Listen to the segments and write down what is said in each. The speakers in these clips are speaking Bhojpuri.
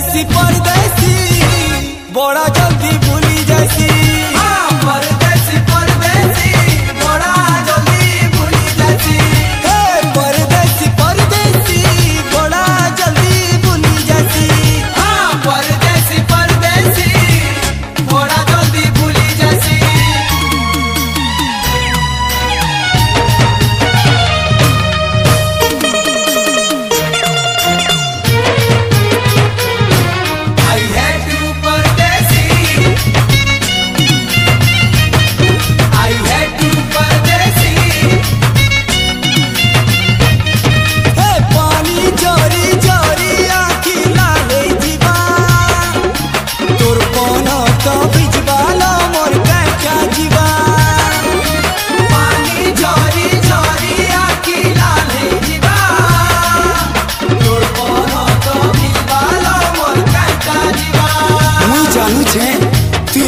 परदेसी परदेसी बड़ा जल्दी भूली जैसी। परदेसी परदेसी बड़ा जल्दी भूली जैसी। परदेसी परदेसी बड़ा जल्दी भूली जैसी। परदेसी परदेसी बड़ा जल्दी भूली जैसी।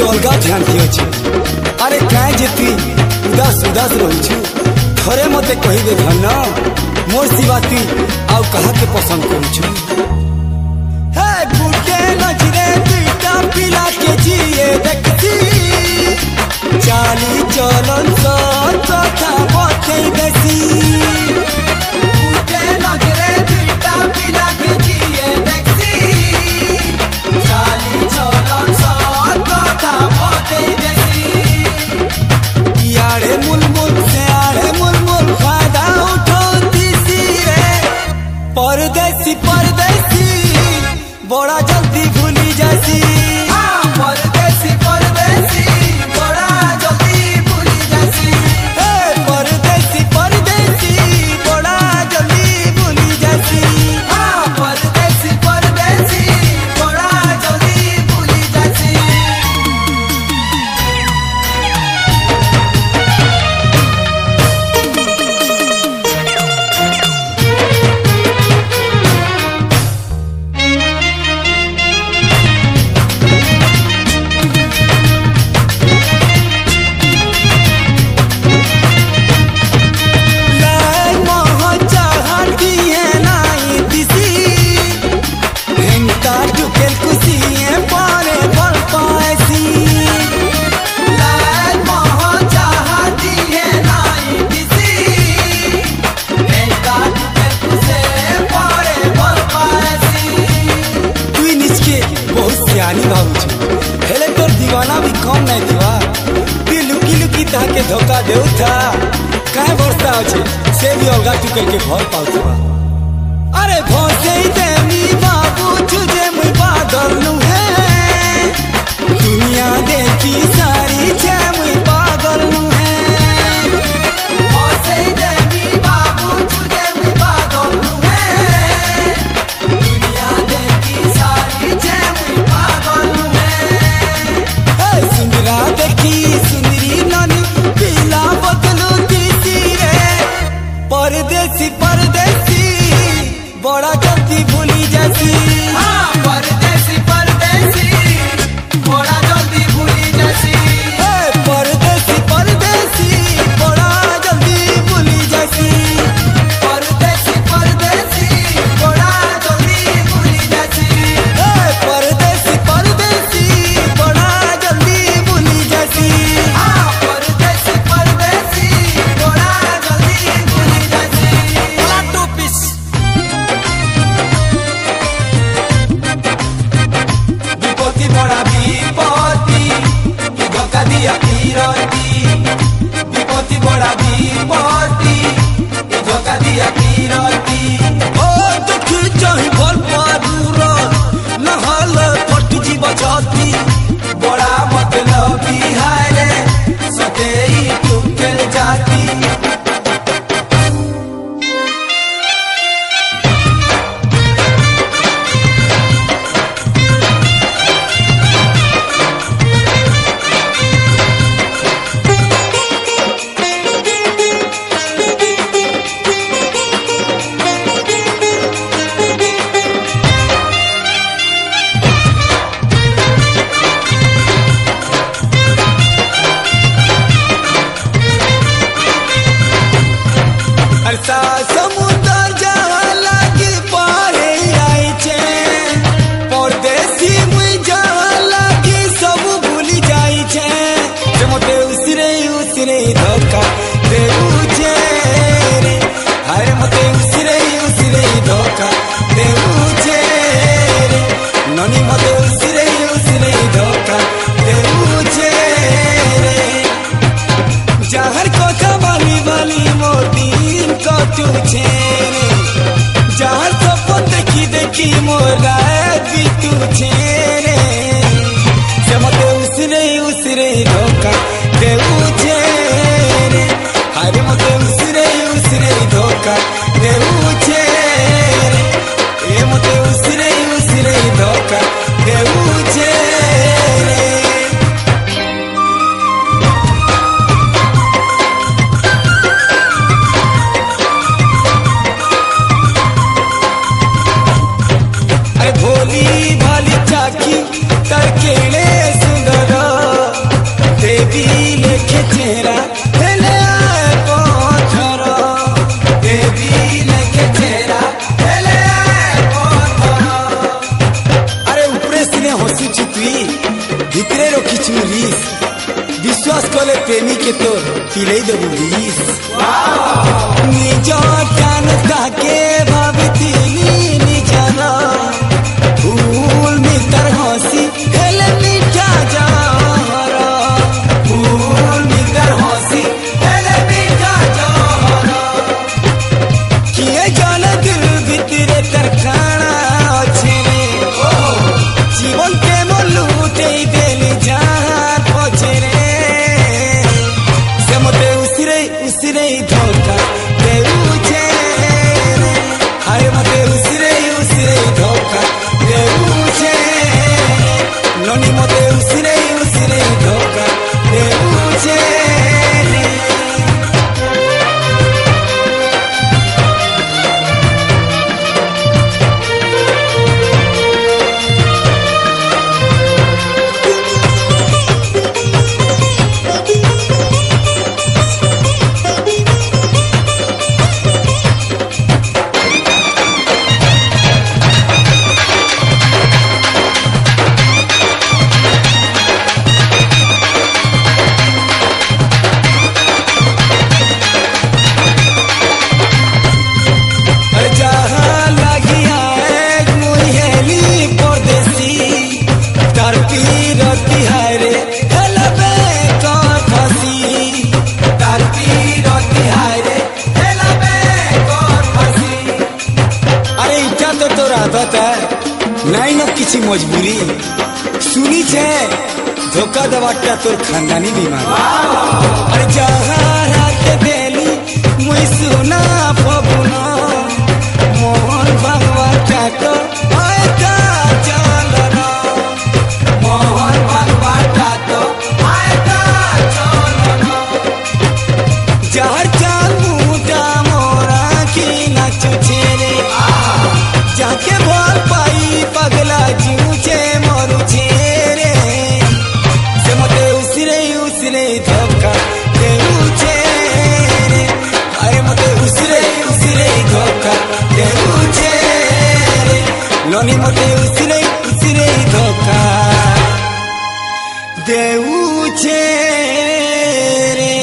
अलगा ध्यान दियो छे। अरे काहे जे तू उदास उदास रही छु थोड़े मते कही दे धन मोर सिवा तू आउ कहा के पसंद करू छु। हे गुटे नजरे दुटा पिला के जिए देखती चाली चलन सता बते बेसी। गुटे नजरे दुटा पिला के जिए देखती चाली चलन यारे मुलमुल से आरे मुलमुल फायदा उठाती सी रे। परदेसी परदेसी बड़ा जल्दी भूली जैसी। परदेसी परदेसी बड़ा जल्दी भूली जैसी। परदेसी परदेसी बड़ा जल्दी भूली जैसी। परदेसी परदेसी बड़ा जल्दी भूली जैसी। हेले तोर दीवाना भी कम नहीं थिवा। तू लुकी लुकी ताके धोखा देउ था काहे वर्षा अछि से भी अलगा टुकल के भर पाउथवा। अरे भोसे देमी बाबू तुझे मुई पागल नु है दुनिया देखी सारी छे मुई पागल नु है। भोसे देमी बाबू तुझे मुई पागल नु है दुनिया देखी सारी छे मुई पागल नु है। सुंदरा देखी सुंदरी नानी पीला बदलू दीदी रे। परदेसी परदेसी बड़ा जल्दी भूली जैसी। परदेसी परदेसी बड़ा जल्दी भूली जैसी। परदेसी परदेसी बड़ा जल्दी भूली जैसी। परदेसी परदेसी बड़ा जल्दी भूली जैसी। परदेसी परदेसी बड़ा जल्दी भूली जैसी। परदेसी परदेसी बड़ा जल्दी भूली जैसी। की मोरा भी तुझे रे से मते उसरे धोखा देउछे रे अरे मते उसरे धोखा देउछे रे ए मते उसरे धोखा देउछे रे भोली भाली चाकी तड़केले सुंदर देवी लेखे चेहरा हेले आए पत्थर देवी लेखे चेहरा हेले आए पत्थर अरे ऊपरे सिने हसी चुपी भीतरे रखी चुरीस विश्वास कले प्रेमी के तो पिले देबू बीस निज कान ताके भावती निजना फूल मितर हंसी हेले मीठा जहरा फूल मितर हंसी हेले मीठा जहरा किए जान दिल भीतरे तरखाना अच्छे रे जीवन के मोलूटे दिल जान पछे रे से मते उसरे धोखा देउछे रे हाय मते उसरे धोखा देउछे ननी मते उसरे धोखा देउछे नहीं न किसी मजबूरी सुनी छे धोखा दवाटा तोर खानदानी बीमार अरे जहाँ रात देली मुई सुना फबुना मोहन भगवाटा तो आए का चलना मोहन भगवाटा तो आए का चलना जहर चाल मुटा मोरा की नाचू छेरे जाके बोल पाई पगला जूझे मरु छेरे से मते उसरे धोखा देउछे रे अरे मते उसरे धोखा देउछे रे लोनी मते उसरे धोखा देउछे रे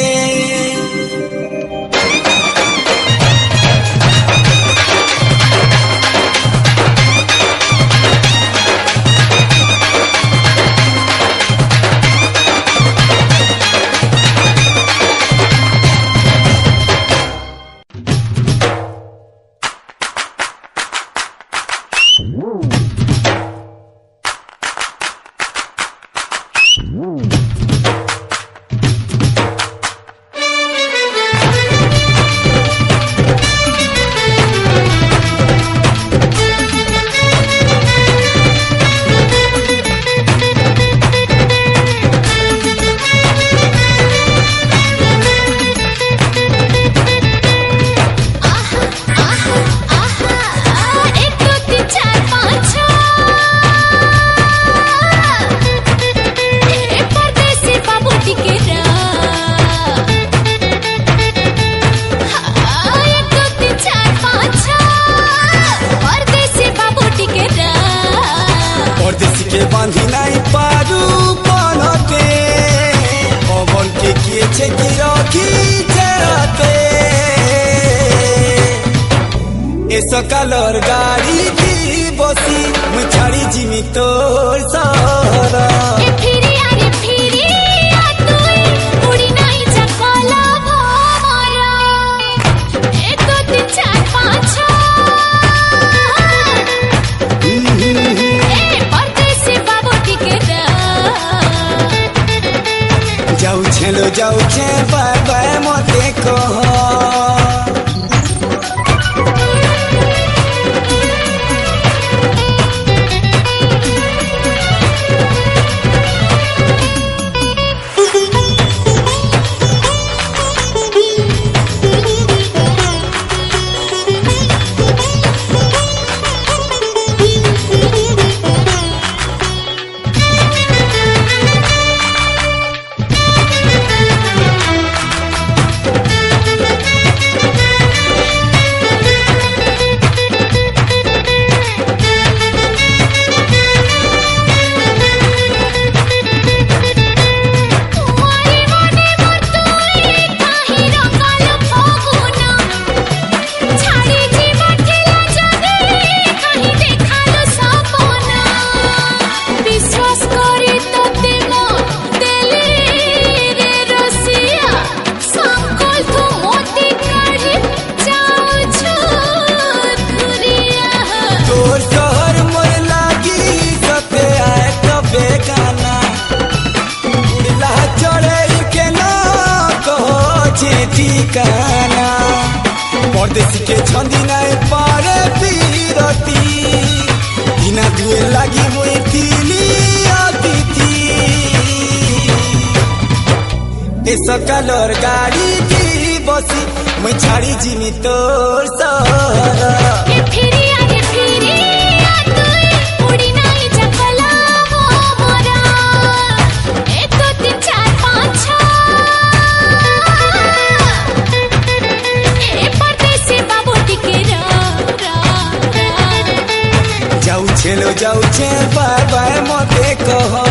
बांधी नहीं पारू पलटे पवन के किए छे की रखी चराते ए सकालर गाड़ी की बसी मुछाड़ी जिमी तोर सारा ठिकाना परदेसी के छंदी नाय पारे पीरती बिना दुए लगी हुई तिली अतिथि ए सकालर गाड़ी की बसी मैं छाड़ी जिमी तोर सहरा ये फिरी आगे फिरी आतुई उड़ी नाई जकला वो मोरा 1 2 3 4 5 6 चलो जाऊ छे बाय बाय मते कहो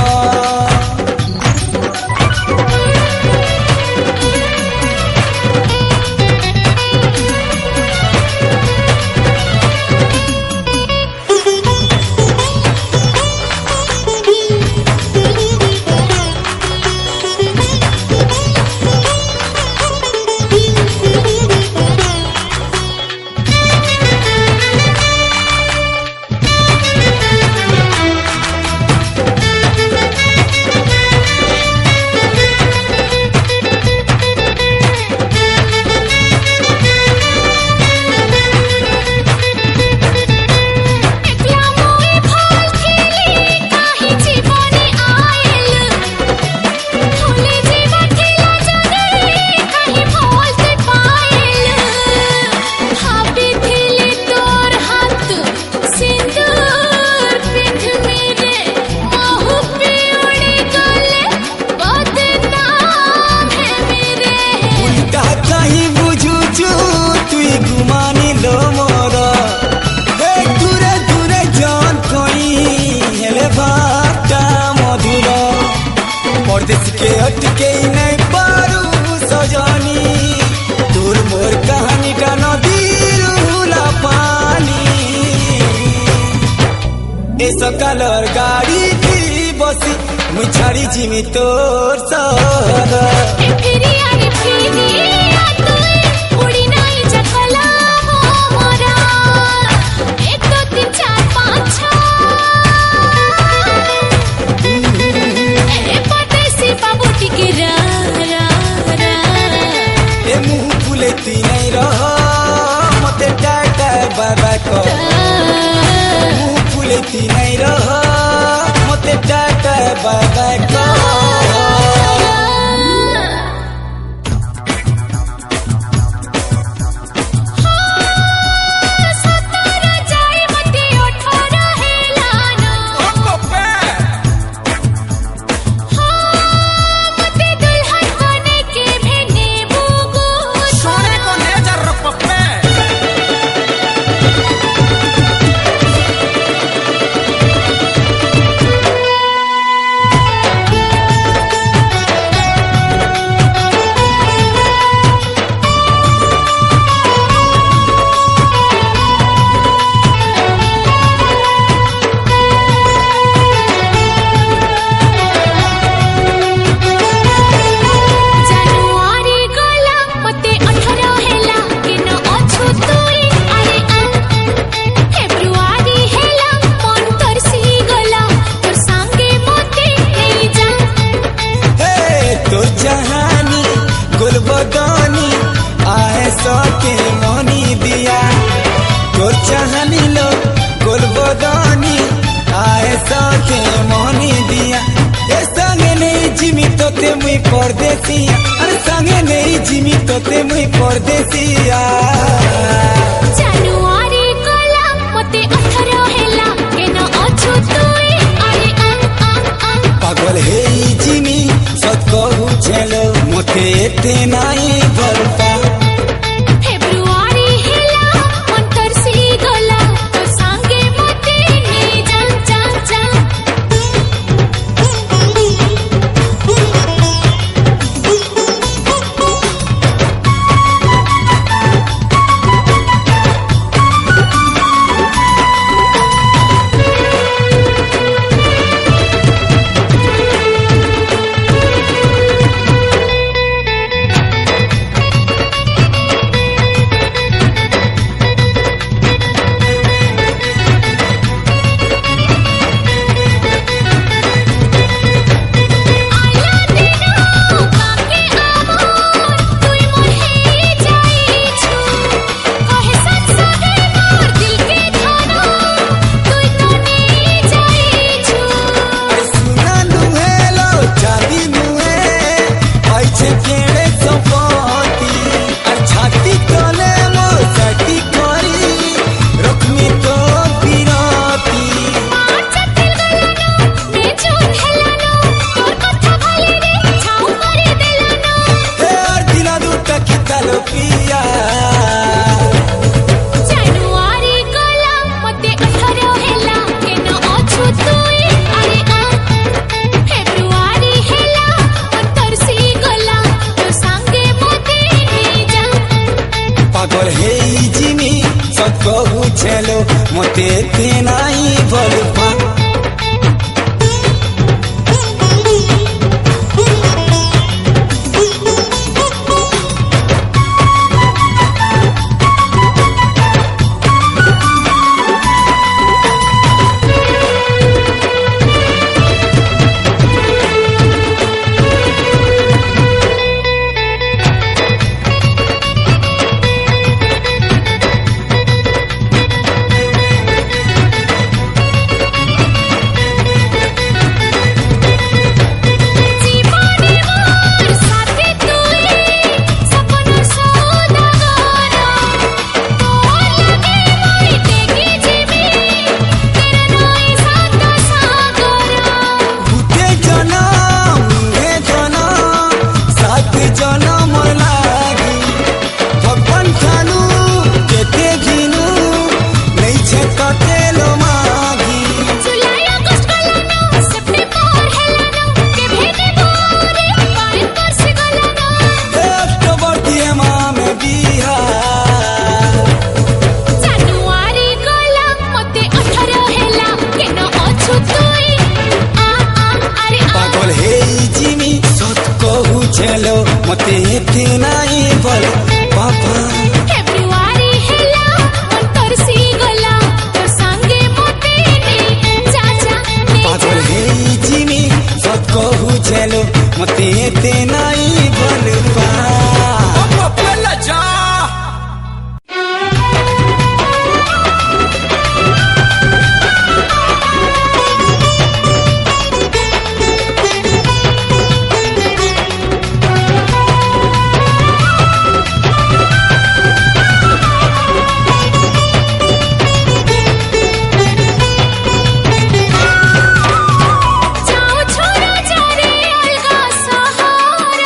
परदेसी के अटके नहीं पारू सजनी तोर मोर कहानी का नदीरुला पानी ए सकालर गाड़ी की बसी मुई छाड़ी जिमी तोर सहरा ए फिरी आगे फिरी आतुई उड़ी नाई जकला वो मोरा 1 2 3 4 5 6 नहीं रहो मते टाटा बाबा को मुँह फुलेती नहीं रहो मते टाटा बाबा को गुलबदनी आए सके मोनी दिया तो चाहनी लो गुलबदनी आए सके मोनी दिया ए संगे नहीं जिमी तो ते मुई परदेसिया अरे संगे नहीं जिमी तो ते मुई परदेसिया जानुआरी गला मते 18 हेला मते तेना बोल पापा फेब्रुआरी हेला अंतर सी गला तो संगे मते ने चाचा ने पागल हे जिमी सब कहू चलो मते तेना बोल पा पहला जा जाओ छोरा जा रे अलगा सहारा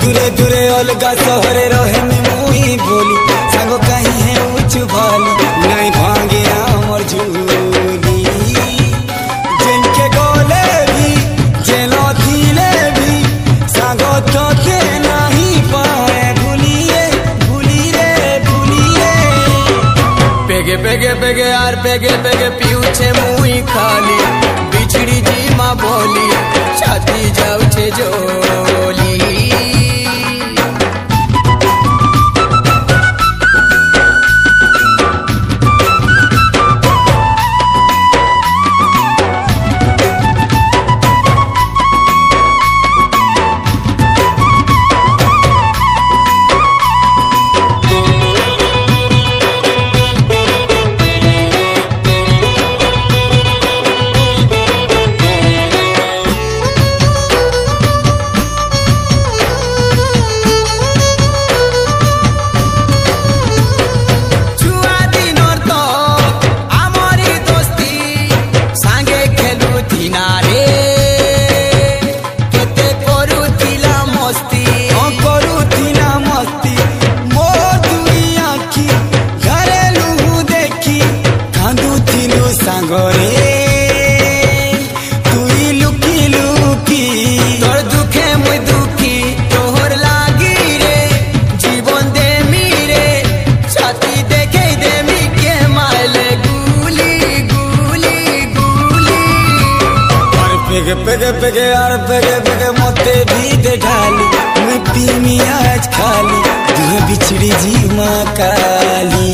दूरे दूरे अलगा सहरे रहे में मुई बोली सांगो कहीं है उच भाली नहीं भांगे हमर झूली जिनके गोले भी जेलो थीले भी सांगो तो ते नहीं पाए भूलिए भूलिए पेगे पेगे पेगे यार पेगे पेगे पीछे मुई खाली बिछड़ी जी माँ बोली छाती जाऊ छे जोली पेगे पेगे यार पेगे पेगे मोते भी दे ढाली मैं पीनी आज खाली तुहे बिछड़ी जी माँ काली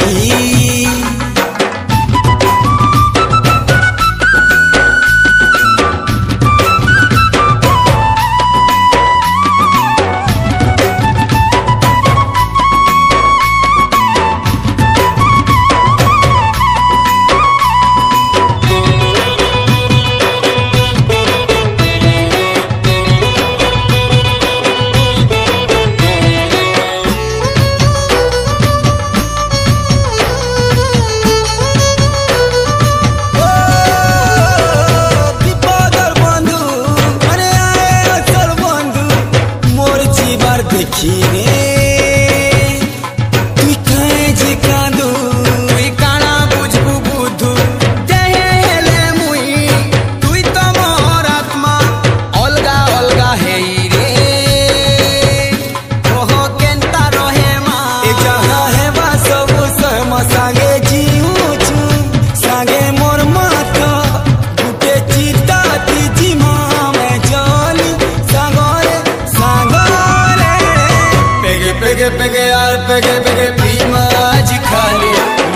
पेगे पेगे यार पेगे पेगे पीमा आज खाली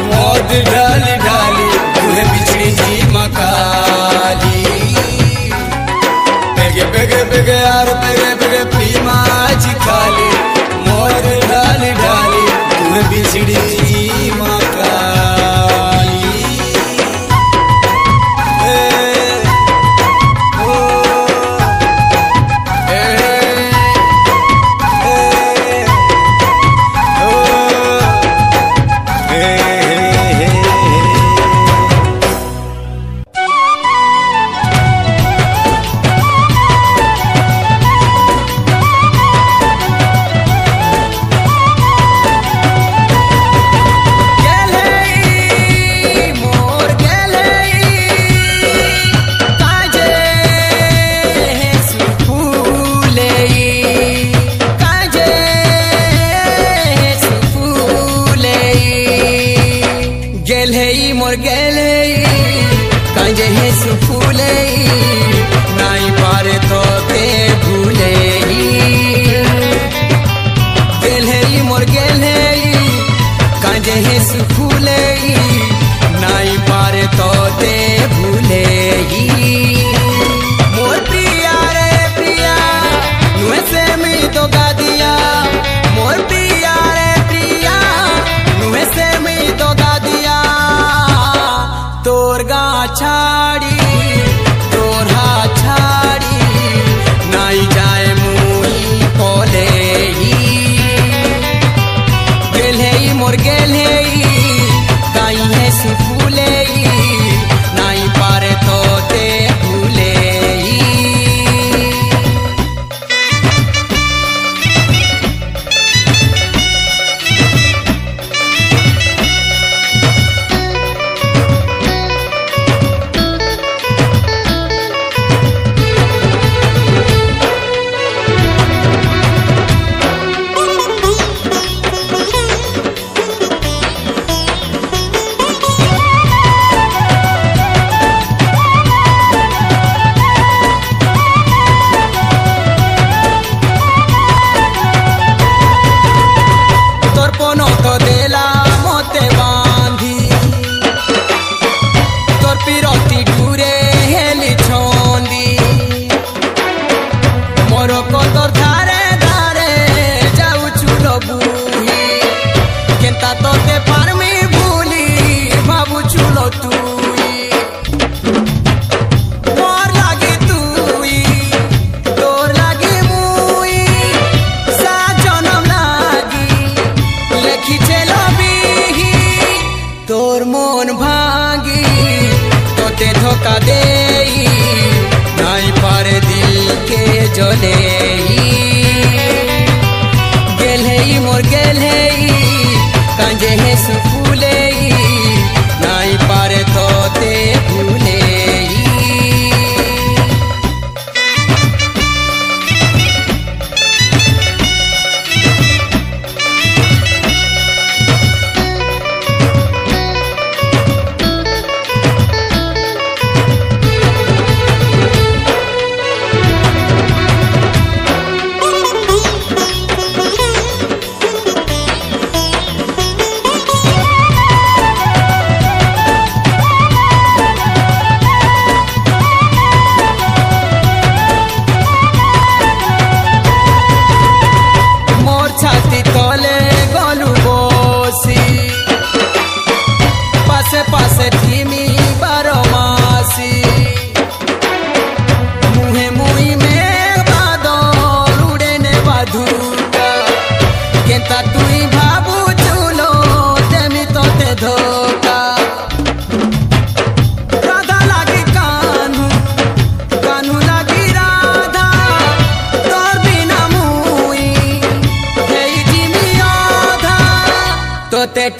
मौत ढाली ढाली तुहे बिछड़ी जी मकाली पेगे पेगे पेगे यार पेगे पेगे पीमा आज खाली मौत ढाली ढाली तुहे बिछड़ी जी मकाली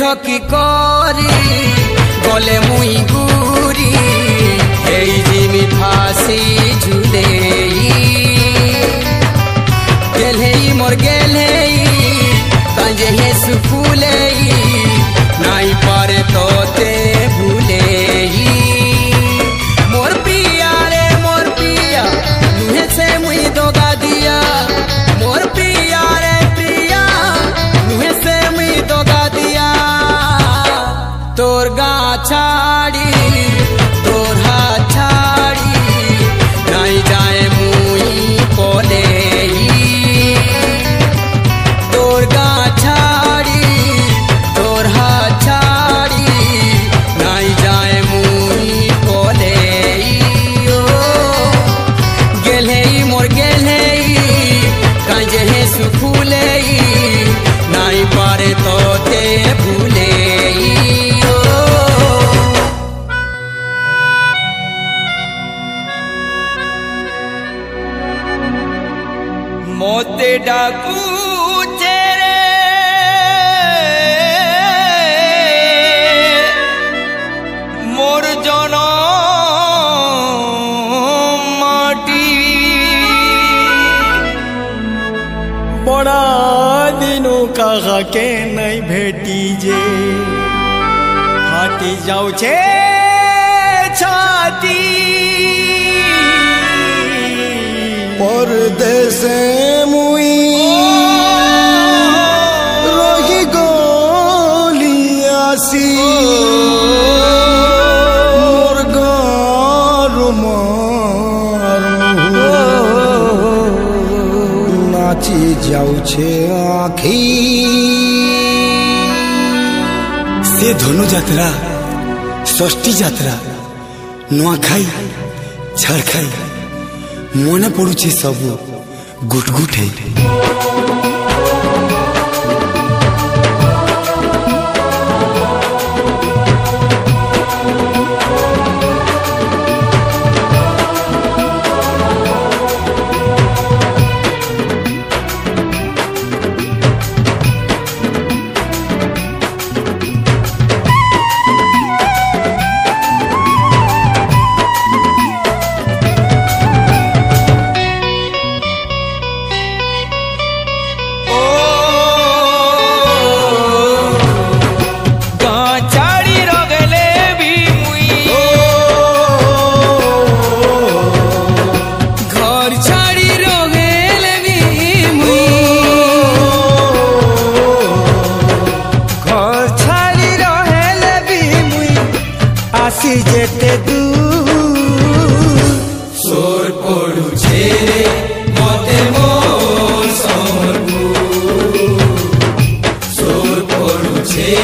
ঠকি করি গলে মুই গুরি এই জিমি ফাঁসি ঝুলেই গেলেই মোর গেলেই কাঞ্জে হেসু ফুলেই নাই পারে তোতে ভুলেই মোর প্রিয়া রে মোর প্রিয়া নুহে সে মুই দোগা দিয়া মোর প্রিয়া রে প্রিয়া নুহে সে মুই দোগা দিয়া তোর গা ছাড়ি তোর হাত ছাড়ি নাই যায় মুই পলেই তোর গা ছাড়ি তোর হাত ছাড়ি নাই যায় মুই পলেই ও গেলেই মোর গেলেই কাঁজে হেসু ফুলেই নাই পারে তোতে ভুলেই ও मोते डाकू चेरे मोर जनम माटी बड़ा दिनों कहा के नहीं भेटी जे फाटी जाऊ छे छाती परदेश मुई रही गली आसी मोर गार मार नाची जाऊ छे आखी से धनु यात्रा षष्ठी यात्रा नुआखाई छाड़खाई मने पड़ुचे सब गुटगुटे जेते सोर पड़ुछे मते मोर समरपुर सोर पड़ुछे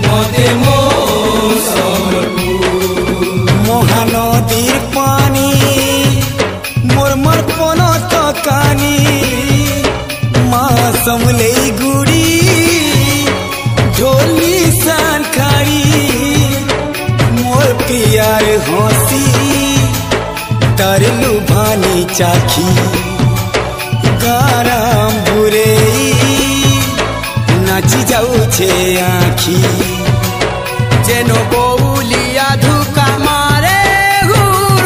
मते मोर समरपुर महानदीर पानी मोर मोर कोनो तकानी माँ समले गुड़ी ढोली सान खाड़ी मोर पियार हंसी तरलू भानी चाखी गाराम बुरे नाची जाऊ छे आखी जेनो बौलिया धुका मारे हुर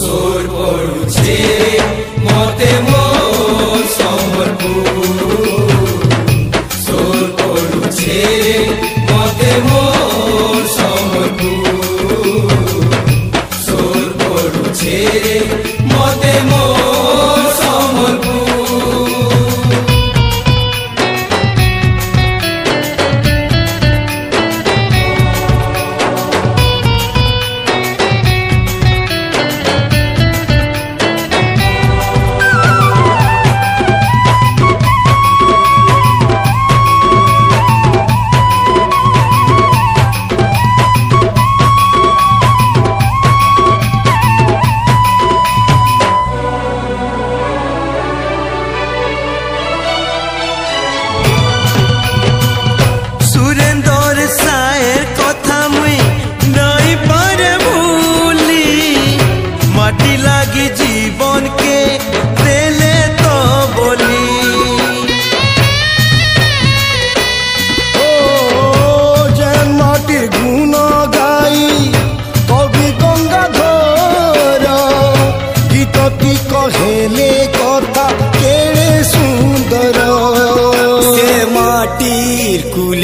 सोर पड़ुछे मते मोर समरपुर सोर पड़ुछे मते मोर समरपुर सोर पड़ुछे मते मोर समरपुर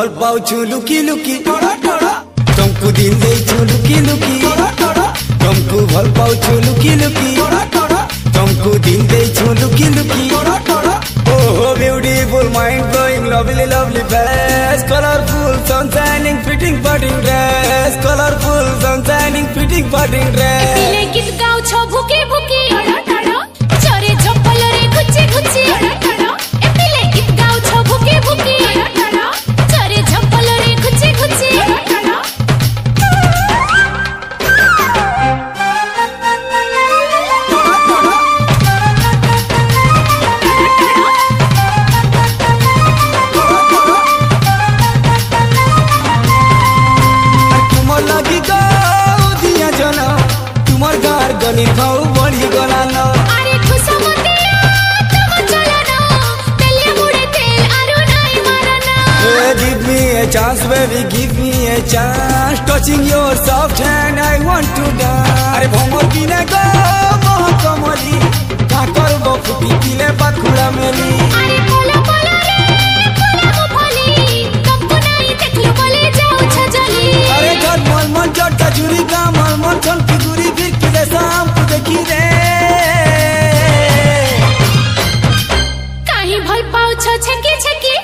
भल पाउछु लुकी लुकी तुमको दिल देइछु लुकी लुकी तुमको भल पाउछु लुकी लुकी तुमको दिल देइछु लुकी लुकी Oh, beautiful, mind-blowing, lovely, lovely face. Colorful, sun-shining, fitting, budding dress. Colorful, sun-shining, fitting, budding dress. पिले गीत गाउ छ भुके भुके चरे झप्पल रे गुच्चे गुच्चे ए पिले गीत गाउ छ भुके भुके चरे झप्पल रे गुच्चे गुच्चे गली खाऊ बड़ी गलाना अरे खुशा मतिया तुम चलो ना तेले मुड़े तेल आरो नहीं मारना Give me a chance baby give me a chance touching your soft hand I want to dance अरे भमर बिना गो मोह कमली का करबो फुटी दिले बाखुड़ा मेली अरे कोला कोला रे कोला मुफली तुमको नहीं देखलो बोले जाओ छजली अरे घर मन मन चट जुरी का मन मन छन की दूरी फिर के शाम को देखी रे काहे भल पाउ छ छकी छकी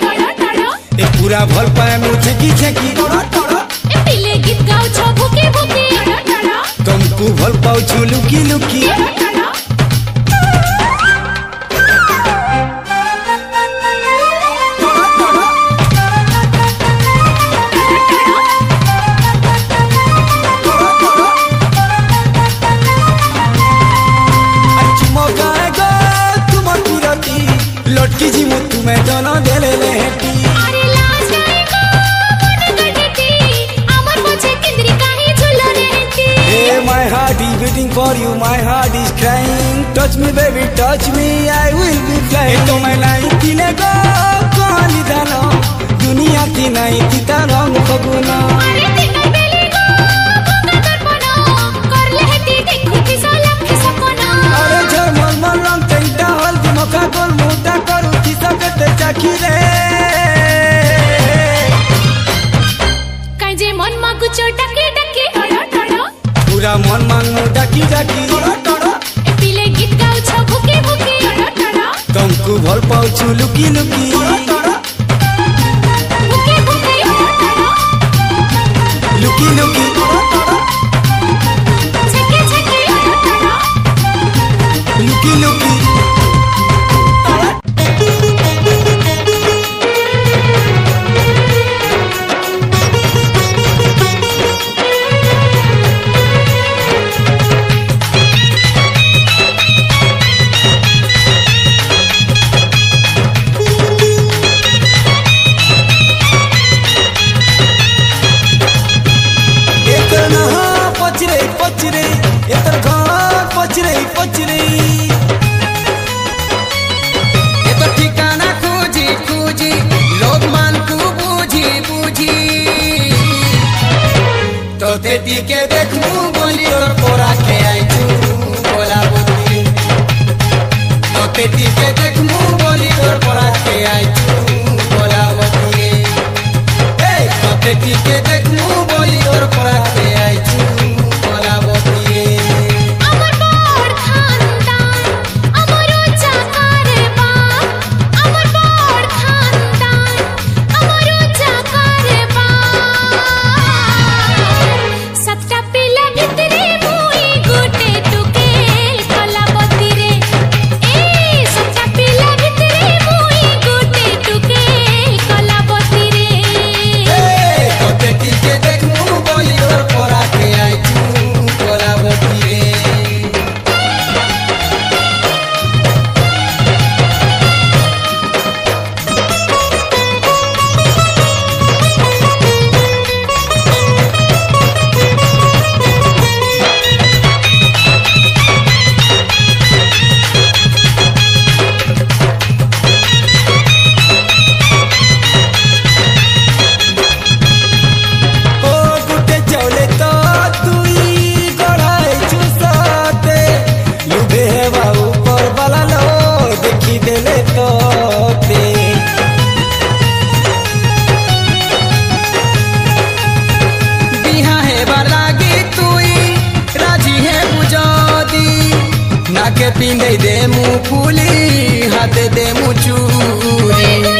ए पूरा भल पाए मु छकी छकी ए पिले गीत गाउ छ भुके भुके तुमको भल पाउ छु लुकी लुकी लटकी जी मु तुम्हें दोनों देले लेटी अरे लाज नहीं को मन गडती अमर मुझे किंदरी काहे झुलो रहती Hey my heart is beating for you my heart is crying touch me baby touch me I will be flying तो मैं नहीं तिले गो कोली दानो दुनिया की नहीं तिता रंग फगुना अरे तिने बेली को भंगा दर्पणो कर लेती देखो कि सलख सपना अरे झर मन मन रंग तेटा हल्दी मौका गोल मोटा करू की सकते चाखी रे काजे मन मागु चो डके डके पूरा मन मांगू डाकी डाकी ए पिले गीत गाउ छ भुके भुके तुमको भल पाउ छु लुकी लुकी भुके भुके लुकी लुकी छके छके लुकी लुकी पचरे एतर घर पचरे पचरे ये तो ठिकाना खोजी खोजी लोग मान को बूझी बूझी तो तेती के देखू बोली और पोरा के आई तू बोला बोली तो तेती के देखू बोली और पोरा के आई तू बोला बोली तो तेती के देखू बोली और पोरा के आई तू अमर बोर खानदान अमरो चाकारे बाप अमर बोर खानदान अमरो चाकारे बाप सत्ता पिला भितरे मुई गुटे टुके कलाबती रे ए सत्ता पिला भितरे मुई गुटे टुके कलाबती रे तो तेती के देखू बोली और के पिंधे दे मुँह फूली हाथ दे मुँह चूरी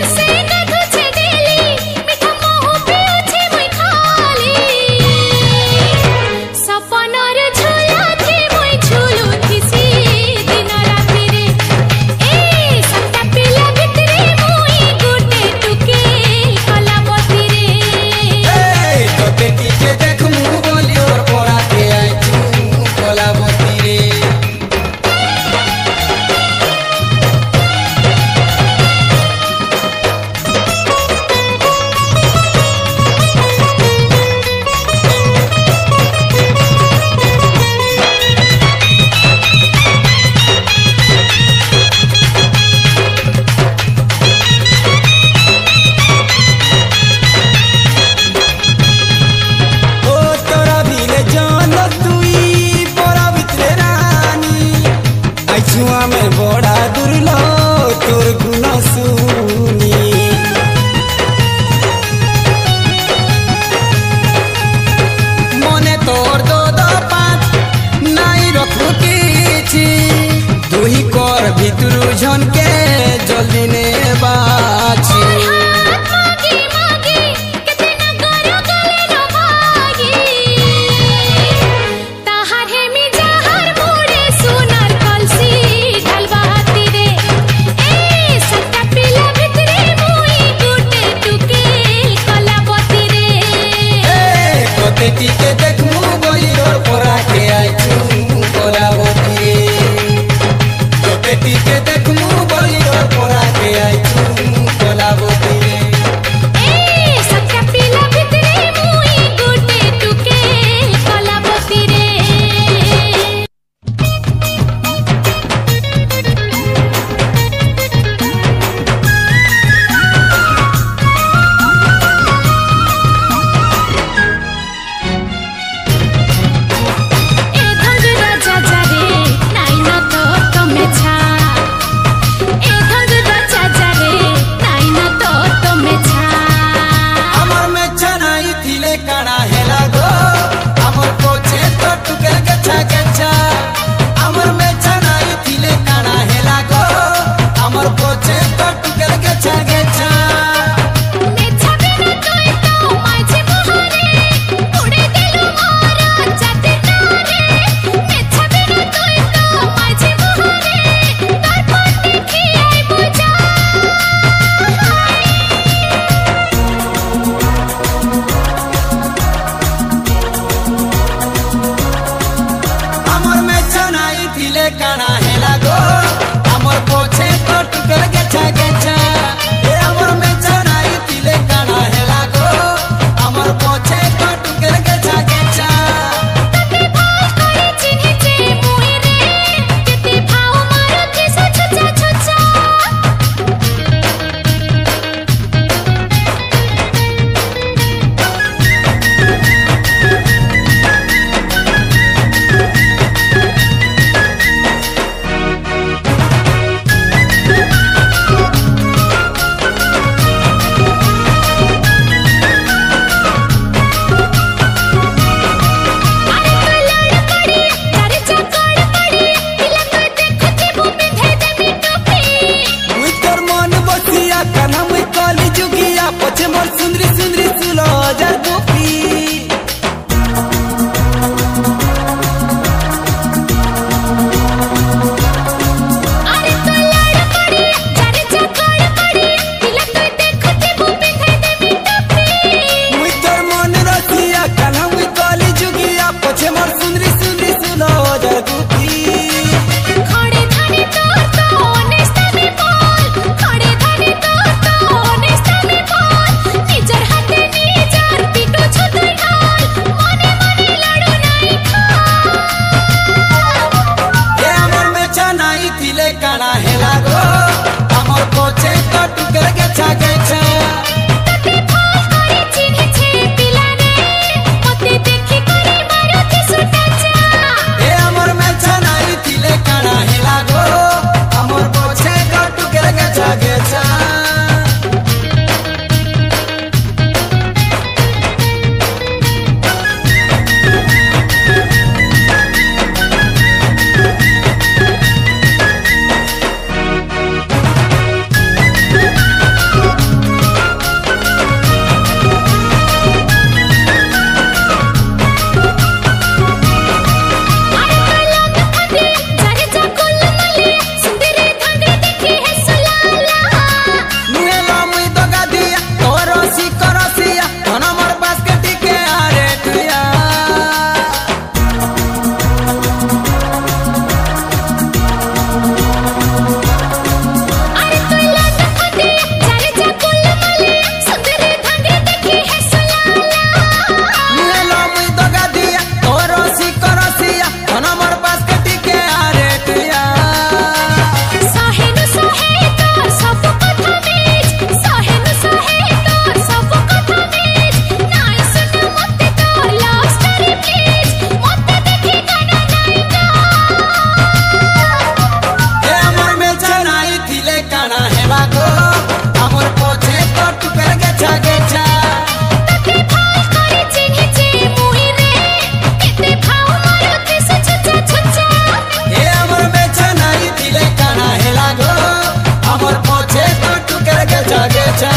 अच्छा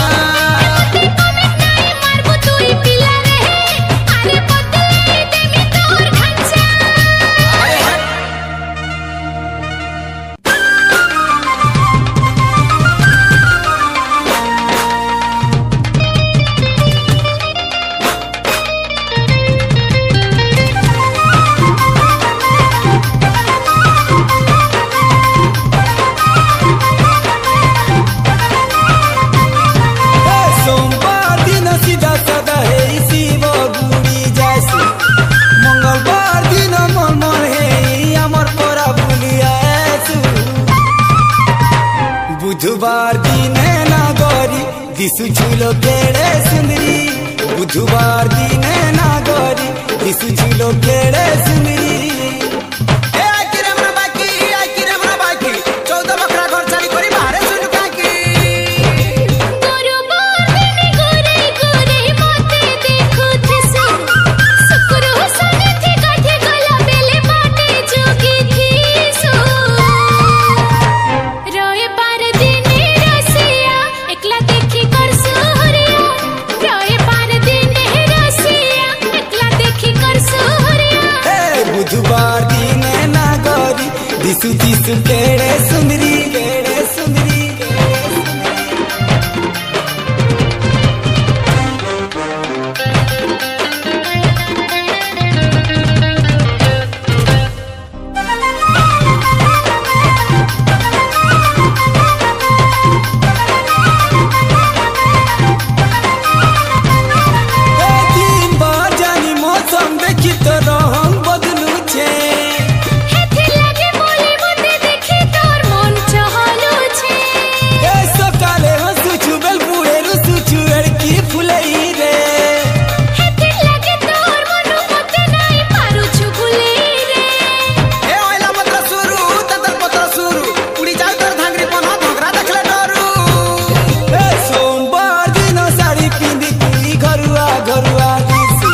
मारबो तुई पिला रे अरे बदले देमी तोर खंचा अरे हट सोमवार दिन सीधा साधा है शिव गुड़ी जैसे मंगलवार दिन मन है अमर परा भूलिया बुधवार दिन नागरी दिसु झूलो केड़े सुंदरी बुधवार दिन नागरी दिसु झूलो केड़े सुंदरी ए आकी रे हमरा बाकी 14 बकरा घर चाली करी बाहरे सुन काकी गोरो बादिनी गोरे गोरे मोते देखो थिसु सुकुरु सने थी काठे गला बेले बाटे जोगी थिसु रोए पार दिने रसिया एकला देखी कर सूर्या रोए पार दिने रसिया एकला देखी कर सूर्या बुधवार दिन नागरी दिसु दिसु केड़े सुंदरी केड़े सुंदरी दिन बार जानी मौसम देखी तो रंग बदलू छे हेथे लागे बोले मोते देखी तोर मन चहलु छे ए सकाले हंसू छुबेल बुढ़े रुसू छुएड़ की फुलई रे हेथे लागे तोर मन मोते नहीं पारू छु भूले रे ए ओइला पत्र सुरु ततर पत्र सुरु उड़ी जाऊ तोर धांगरी पन्हा धोगरा देखले डरू ए सोमवार दिन साड़ी पिंदी कुली घरुआ घरुआ दिसु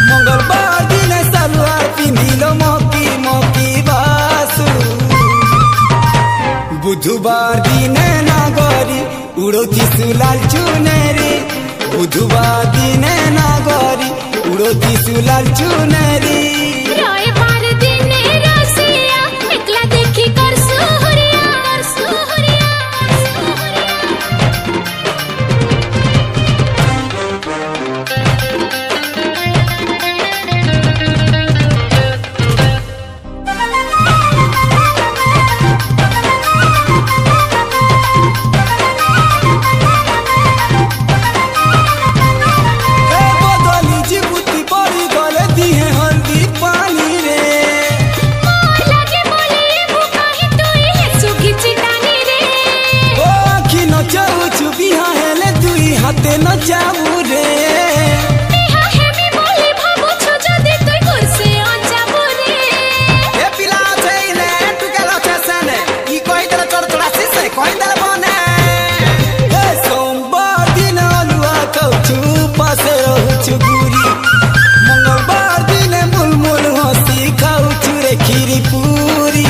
मंगलवार दिन सलवार पिंदी लो मौकी मौकी बासु बुधवार दिन नागरी उड़ो दिसु लाल चुनेरी बुधवार दिन नागरी उड़ो दिसु लाल चुनेरी रोए पार दिने रसिया एकला देखी कर सूर्या ए बदली जिबुती बड़ी गले दिए हल्दी पानी रे लागे बोले भूखा ही तुई है सुखी चिटानी रे ओ आखी न जाऊ चुबिहा हेले दुई हाथे न जाऊ रे बिहा हेमी बोले भाबो छु जदि तुई कुर्सी आंचा रे ए पिला छै ने टुकेलो छै सने ई कोई तरह चढ़ से कोई दर बने ए सोमवार दिन अलुआ कौचू पासे रहू गुरी मंगलवार दिन मुलमुल हंसी खाऊ रे खीरी पूरी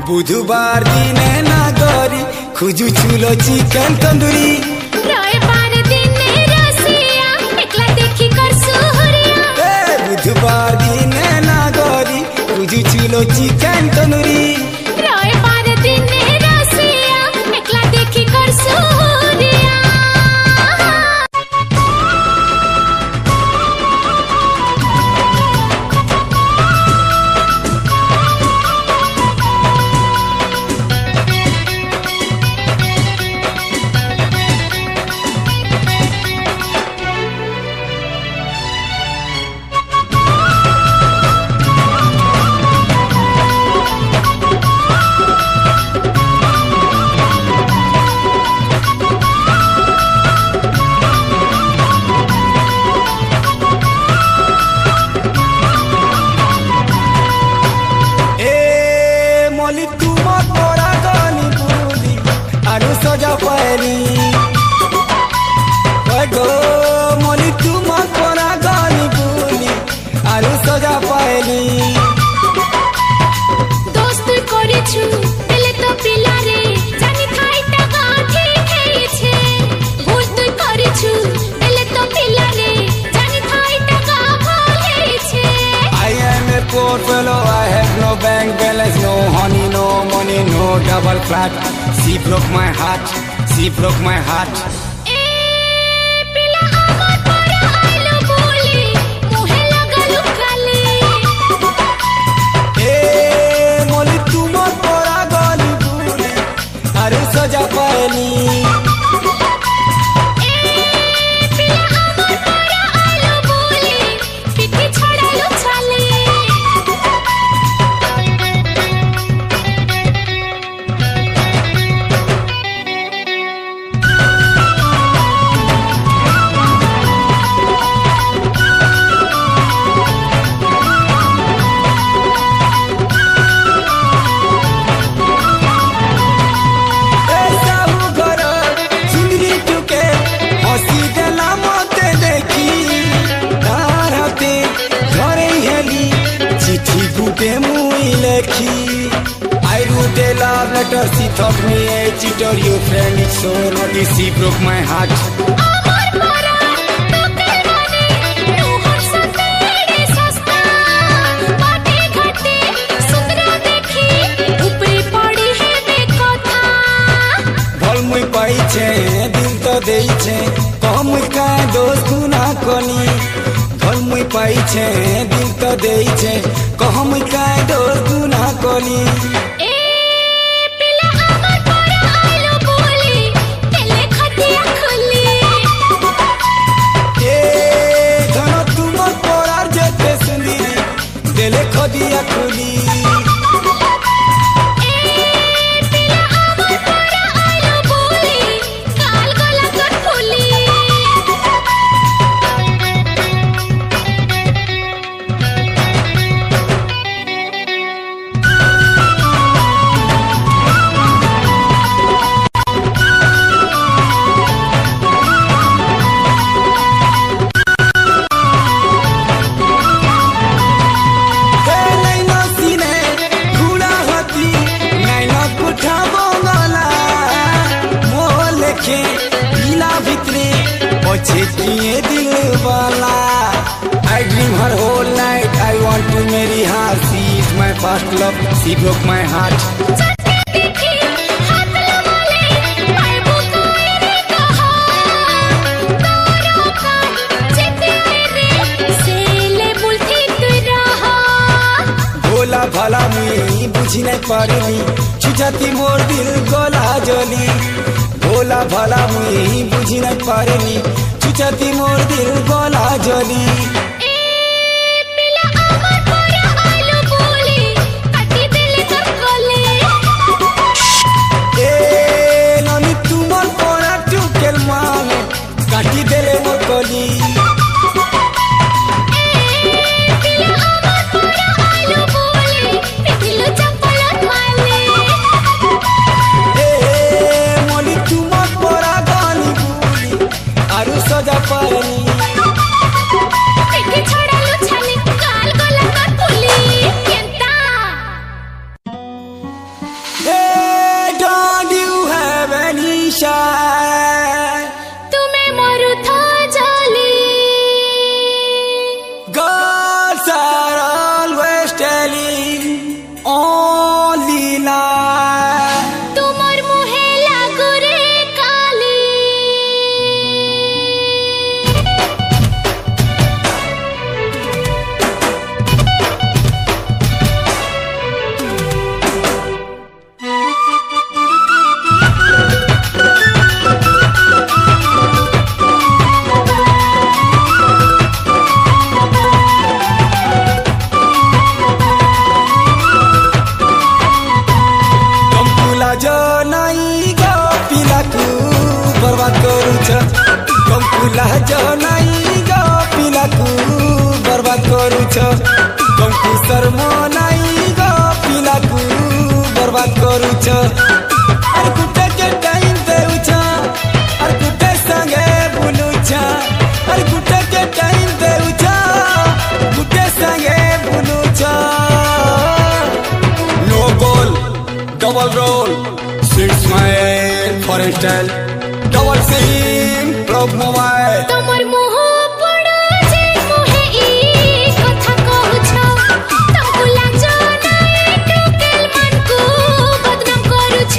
बुधवार दिन नागरी खुजू चूलो चिकन तंदूरी रोए पार दिने रसिया एकला देखी कर सूर्या ए बुधवार दिन नागरी खुजू चूलो चिकन तंदूरी रोए पार दिने रसिया एकला देखी कर Surya heart. She broke my heart. She broke my heart. ए पिला আমার পরা আইলো বলি মুহে লাগালু খালি ए मोली तुमर परा गली बुली अरे सजा पानी ए पिला আমার পরা আইলো বলি পিঠে ছড়ালু ছালি I wrote a love letter, she thought me a cheater, your friend is so naughty, she broke my heart. আমার পরা তোকে মানে রুহর সাথে রে সস্তা বাটে ঘাটে সুন্দর দেখি উপরে পড়ি হে বেকথা भल मुई पाई छे दिल तो देई छे कम का दोस्त ना कोनी भल मुई पाई छे दिल तो देई छे कम का दोस्त ना कोनी ए पिला আমার পরা আইলো বলি তেলে খাতিয়া খুলি ए धन तुम परार जेते सुंदी दिले खदिया खुली ए पिला আমার পরা আইলো বলি কাল গলা তোর ফুলি दिल वाला I dream her whole night I want to marry her she is my first love she broke my heart जाते देखी हाथ लमाले पाइबो कोई कहा तारो का जेते रे सेले बुलती तू रहा भोला भाला मुई बुझी नहीं पारनी छुछाती मोर दिल गोला जली भोला भाला मुई बुझी नहीं पारनी छुछाती मोर दिल गोला जली ए पिला আমার পরা আইলো বলি কাটি দিলে তোর গলে ए नमी तुमर परा टुकेल माने काटी देले मोर कली ए पिला আমার পরা আইলো বলি পিঠিলো চপলত মালে ए मोली तुमर परा गानी बुली आरु सजा पानी পিঠে ছড়ালু ছালি কাল গলা তোর ফুলি কেনতা Hey, don't you have any shine? तुम्हें मरु था जाली Girls are always telling only lie. तुमर मुहे लागो रे काली Kampula jo nai go pilaku barbat korucha. Kampula jo nai go pilaku barbat korucha. Kampu sarmo nai go pilaku barbat korucha. Ar kutte ke time deucha, ar kutte sange bulucha. Ar kutte ke time deucha, kutte sange bulucha. No goal. Double roll, six smile for a style. Double sim, plug mobile. তোমার মোহ পড়া যে মোহে ই কথা কহুছ তমকু লাজ নাই টুকেল মানকু বদনাম করুছ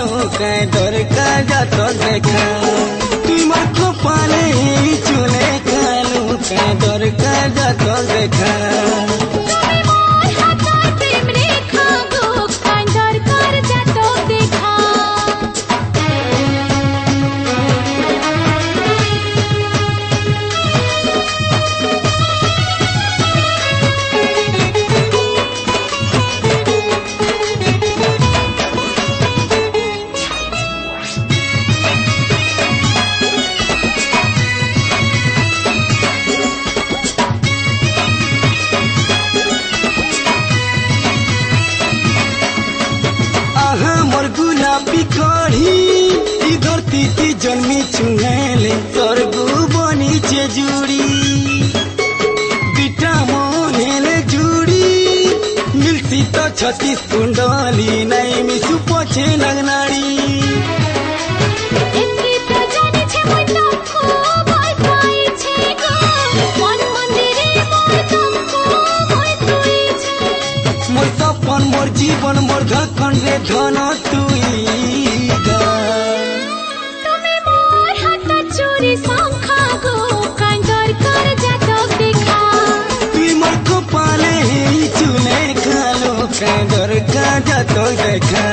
खालो काय दरकार जात देखा तुमार कपाले चुले खालो काय दरकार जात देखा धरती जन्मी चुहेले स्वर्गु बनीचे जुड़ी विटामिन हेले जुड़ी मिलती तो 36 कुंडली नहीं मिसु पछे लगनाड़ी मोर सपन मोर जीवन मोर धड़कन रे धन तुई कांदर का जातो देखा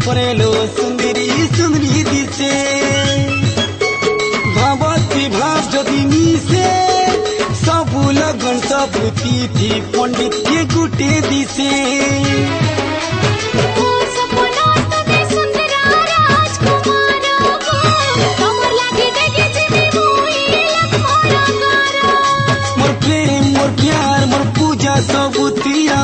परेलो सुंदरी सुंदरी दिसे भगवती भाव जदि मिसे सब लगन सब तिथि पंडित के गुटे दिसे मोर प्रेम मोर प्यार मोर पूजा सब तिया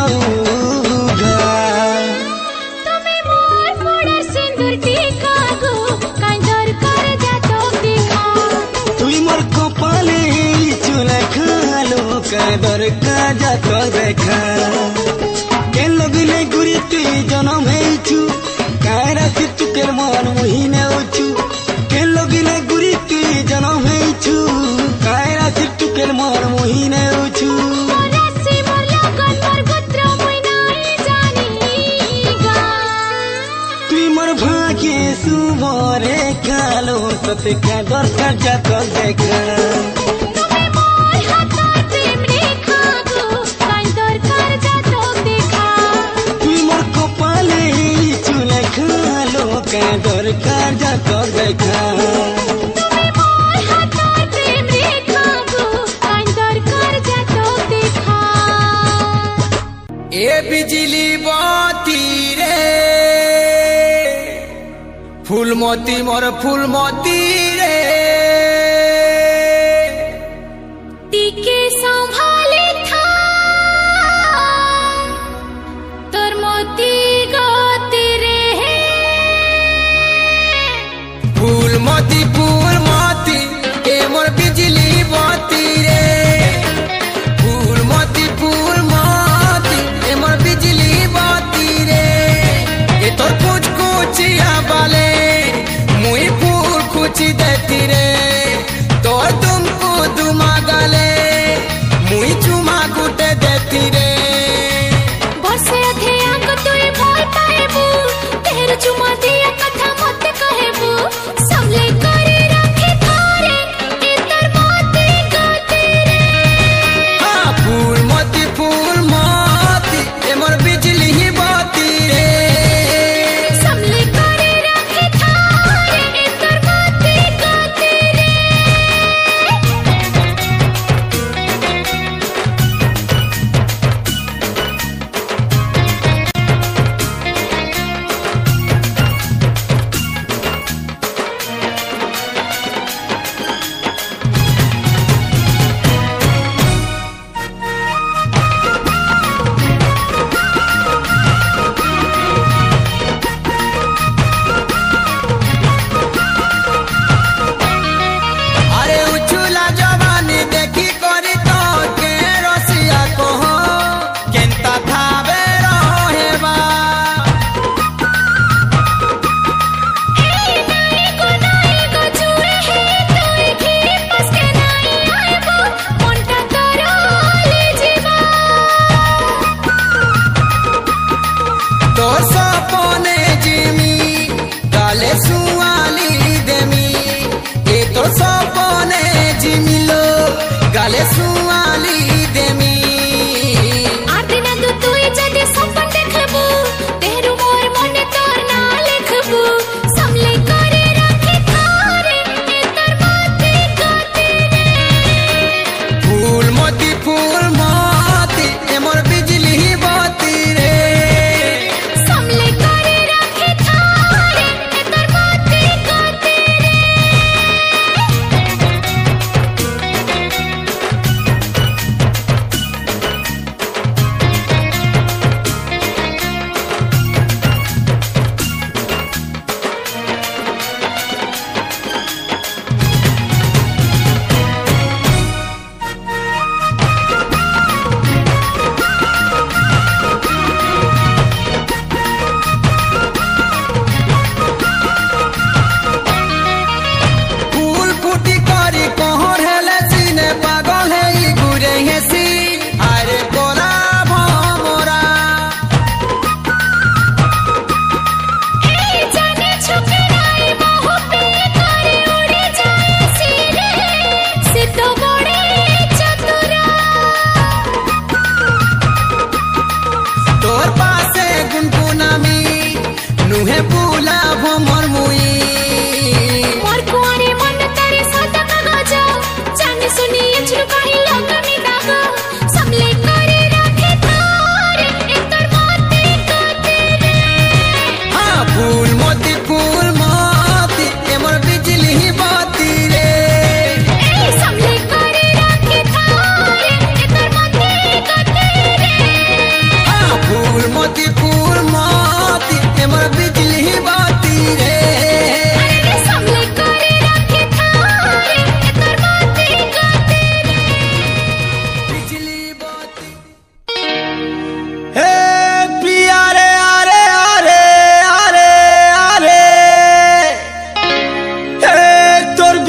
दरका जात देखा के लगले गुरी तुई जन्म हेचु कायरा से चुकेर मन मुहिने उचु के लगले गुरी तुई जन्म हेचु कायरा से चुकेर मन मुहिने उचु तुई मोर भाग्य सुबरे कालो तते का दरका जात देखा दरकार जातो देखा ए बिजली बाती रे फूलमती मोर फूलमती रे टीके संभाले था तोर मोती गति रे फूलमती फूलमती ए मोर बिजली बाती रे फूलमती फूलमती ए मोर बिजली बाती रे ए तोर कुछ कुचिया बाले मुई फूल कुची देती रे तोर तुमको दुमा गले मुई चुमा गुटे देती रे बसे अधे आंक तुई भोल पाएबू तेरे चुमा दिया कथा मत कहेबू समले करे रखे थारे ए तर मोती गति रे हाँ फूलमती फूलमती ए मोर बिजली ही बाती रे समले करे रखे थारे ए तर मोती गति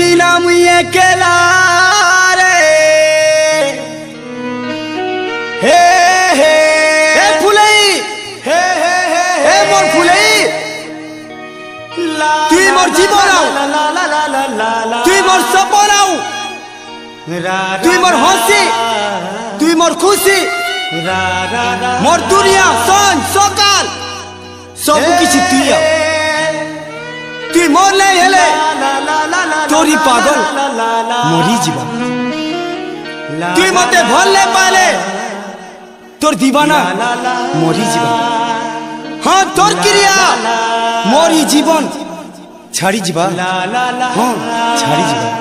बिना मुझे केला रे हे हे हे फुलई हे हे हे मोर फुलई तुई मोर जीवन तुई मोर सपन तुई मोर हंसी तुई मोर खुशी मोर दुनिया सन सकाल सब किसी तुई मोर नहीं हेले तोरी पागल मोरी जीवा तुई मते भल ले पाले तोर दीवाना मोरी जीवा हाँ तोर क्रिया मोरी जीवन छाड़ी जीवा हाँ छाड़ी जीवा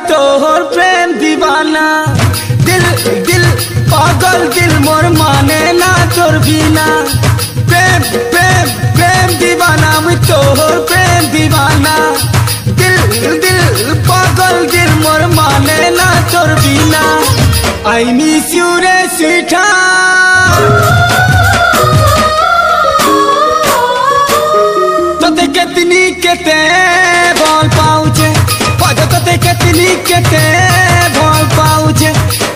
तोहर प्रेम दीवाना दिल दिल पागल दिल मोर माने ना तोर बिना प्रेम प्रेम प्रेम दीवाना मैं तोहर प्रेम दीवाना दिल दिल पागल दिल मोर माने ना तोर बिना आई मिस यू रे स्वीटा तोते कितनी केते बोल पाऊचे तोते कितनी केते भल पाऊचे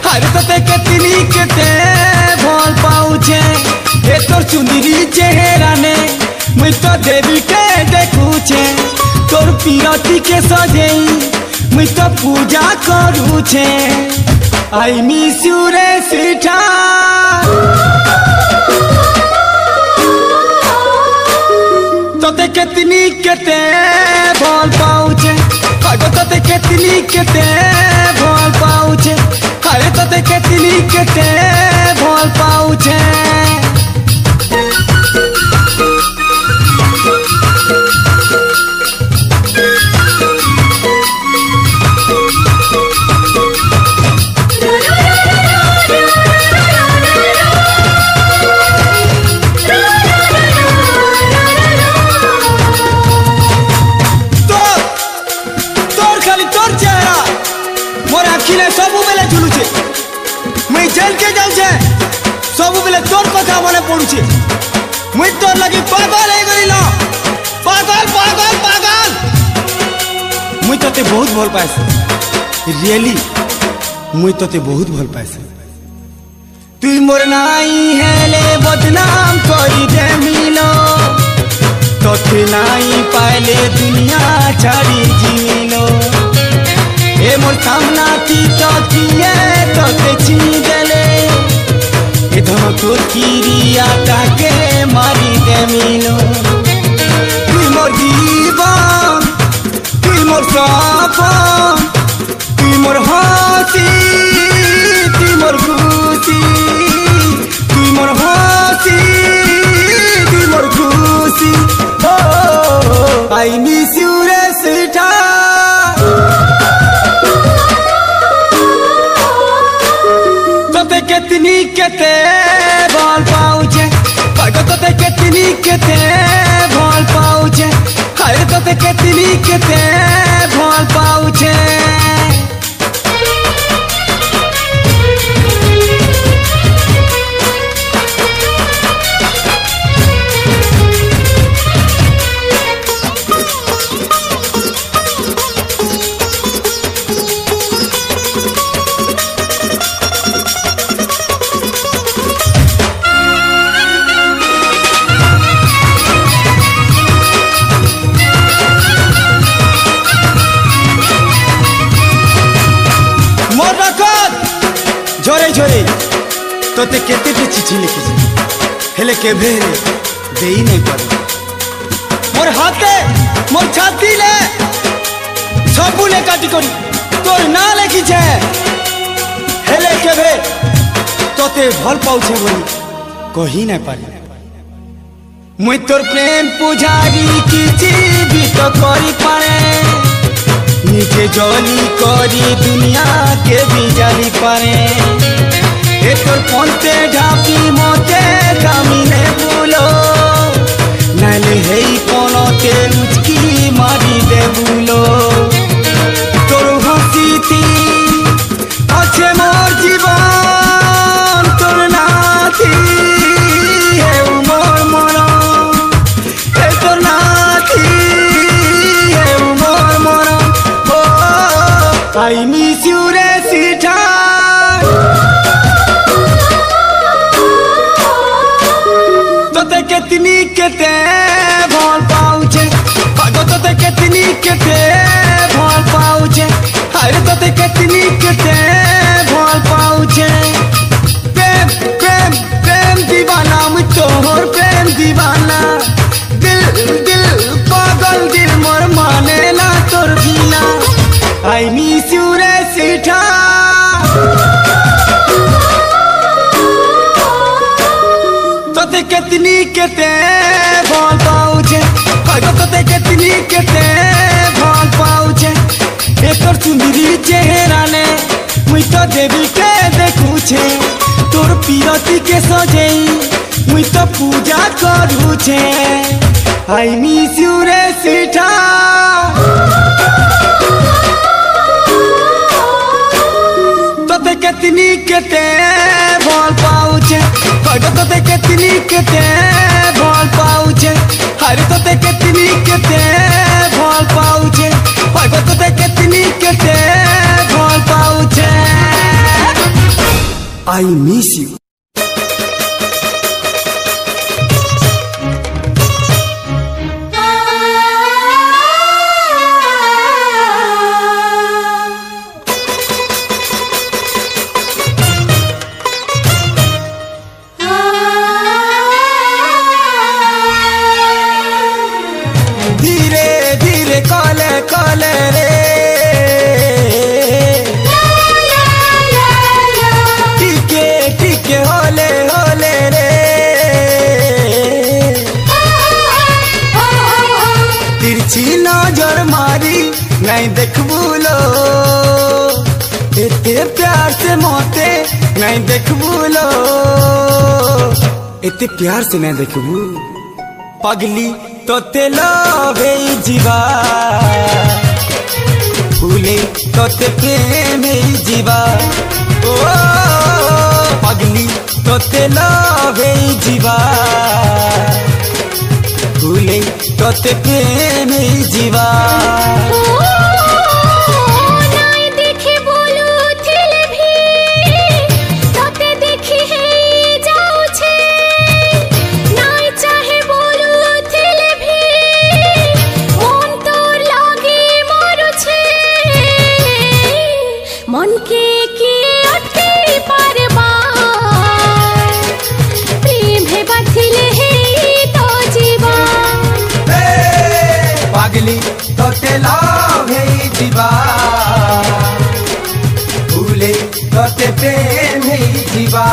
हरे तोते कितनी केते भल पाऊचे ए तोर चुंदरी चेहरा ने मैं तो देवी के देखूचे तोर पियती के सजेई मैं तो पूजा करूचे आई मिस यू रे सीता तोते कितनी केते भल पाऊचे तोते कितनी केते भल पाऊचे हरे तोते कितनी केते भल पाऊचे सबु बेले तोर कथा मने पड़ुचे मुई तोर लगी पागल हे गइल पागल पागल पागल मुई तते बहुत भल पाइस रियली मुई तते बहुत भल पाइस तुई मोर नाई हेले बदनाम करी दे मिलो तते नाई पाइले दुनिया छाड़ी जीलो ए मोर सामना की तो किए तते छीन देले धमको किरिया ताके मारी दे मिलो तुई मोर जीवन तुई मोर सपन तुई मोर हंसी तुई मोर खुशी तुई मोर हंसी तुई मोर खुशी ओ आई मिस यू रे सीता तोते कितनी केते भल पाऊचे तोते कितनी केते भल पाऊचे हरे तोते कितनी केते भल पाऊचे झोरे तोते केते चिठी लिखी हेले के भेरे देई नहीं पारे मोर हाथे मोर छाती ले 6 सबू ने काटी करी तोर ना लेखी छे हेले केबे तोते भल पाउछे बोली कही ना पारी मुई तोर प्रेम पुजारी किछि भी तो करी पारे निजे जली करी दुनिया के भी जाली पारे ए तोर पंते ढापी मते कामिने बोलो नाले हेई कोनते लुचकी मारी दे बोलो तोर हसीती अच्छे मोर जीवन तोर नाथी हे मोर मरा हे तोर नाथी हे मोर मरा ओ आई मिस यू रे सीठा तोते केतनी केते भल पाउछे पागो तोते केतनी केते भल पाउछे अरे तोते केतनी केते भल पाउछे प्रेम प्रेम प्रेम दीवाना मुझ तोहर प्रेम दीवाना दिल दिल पागल दिल मोर माने ना तोर बिना आई मिस यू रे सीठा तोते केतनी केते भल पाउछे पागो तोते केतनी केते भल पाउछे ए तोर सुंदरी चेहरा ने मुई तो देवी के देखुछे तोर पीरती के सजेई मुई तो पूजा करूछे आई मिस यू रे सीठा तोते केतनी केते भल पाउछे पागो तोते केतनी केते भल पाउछे अरे तोते केतनी केते भल पाउछे पागो तोते केतनी केते भल पाउछे आई मिस यू धीरे धीरे कले कले रे टिके टिके होले होले रे तिरछी नजर मारी नहीं देखबू लो एते प्यार से मोते नहीं देखबू लो एते प्यार से नहीं देखबू पगली तोते लवे जीवा फूले तोते प्रेम जीवा ओ पगली तोते लवे जीवा फूले तोते प्रेम जीवा तोते लाभे जीवा भूले तोते प्रेम जीवा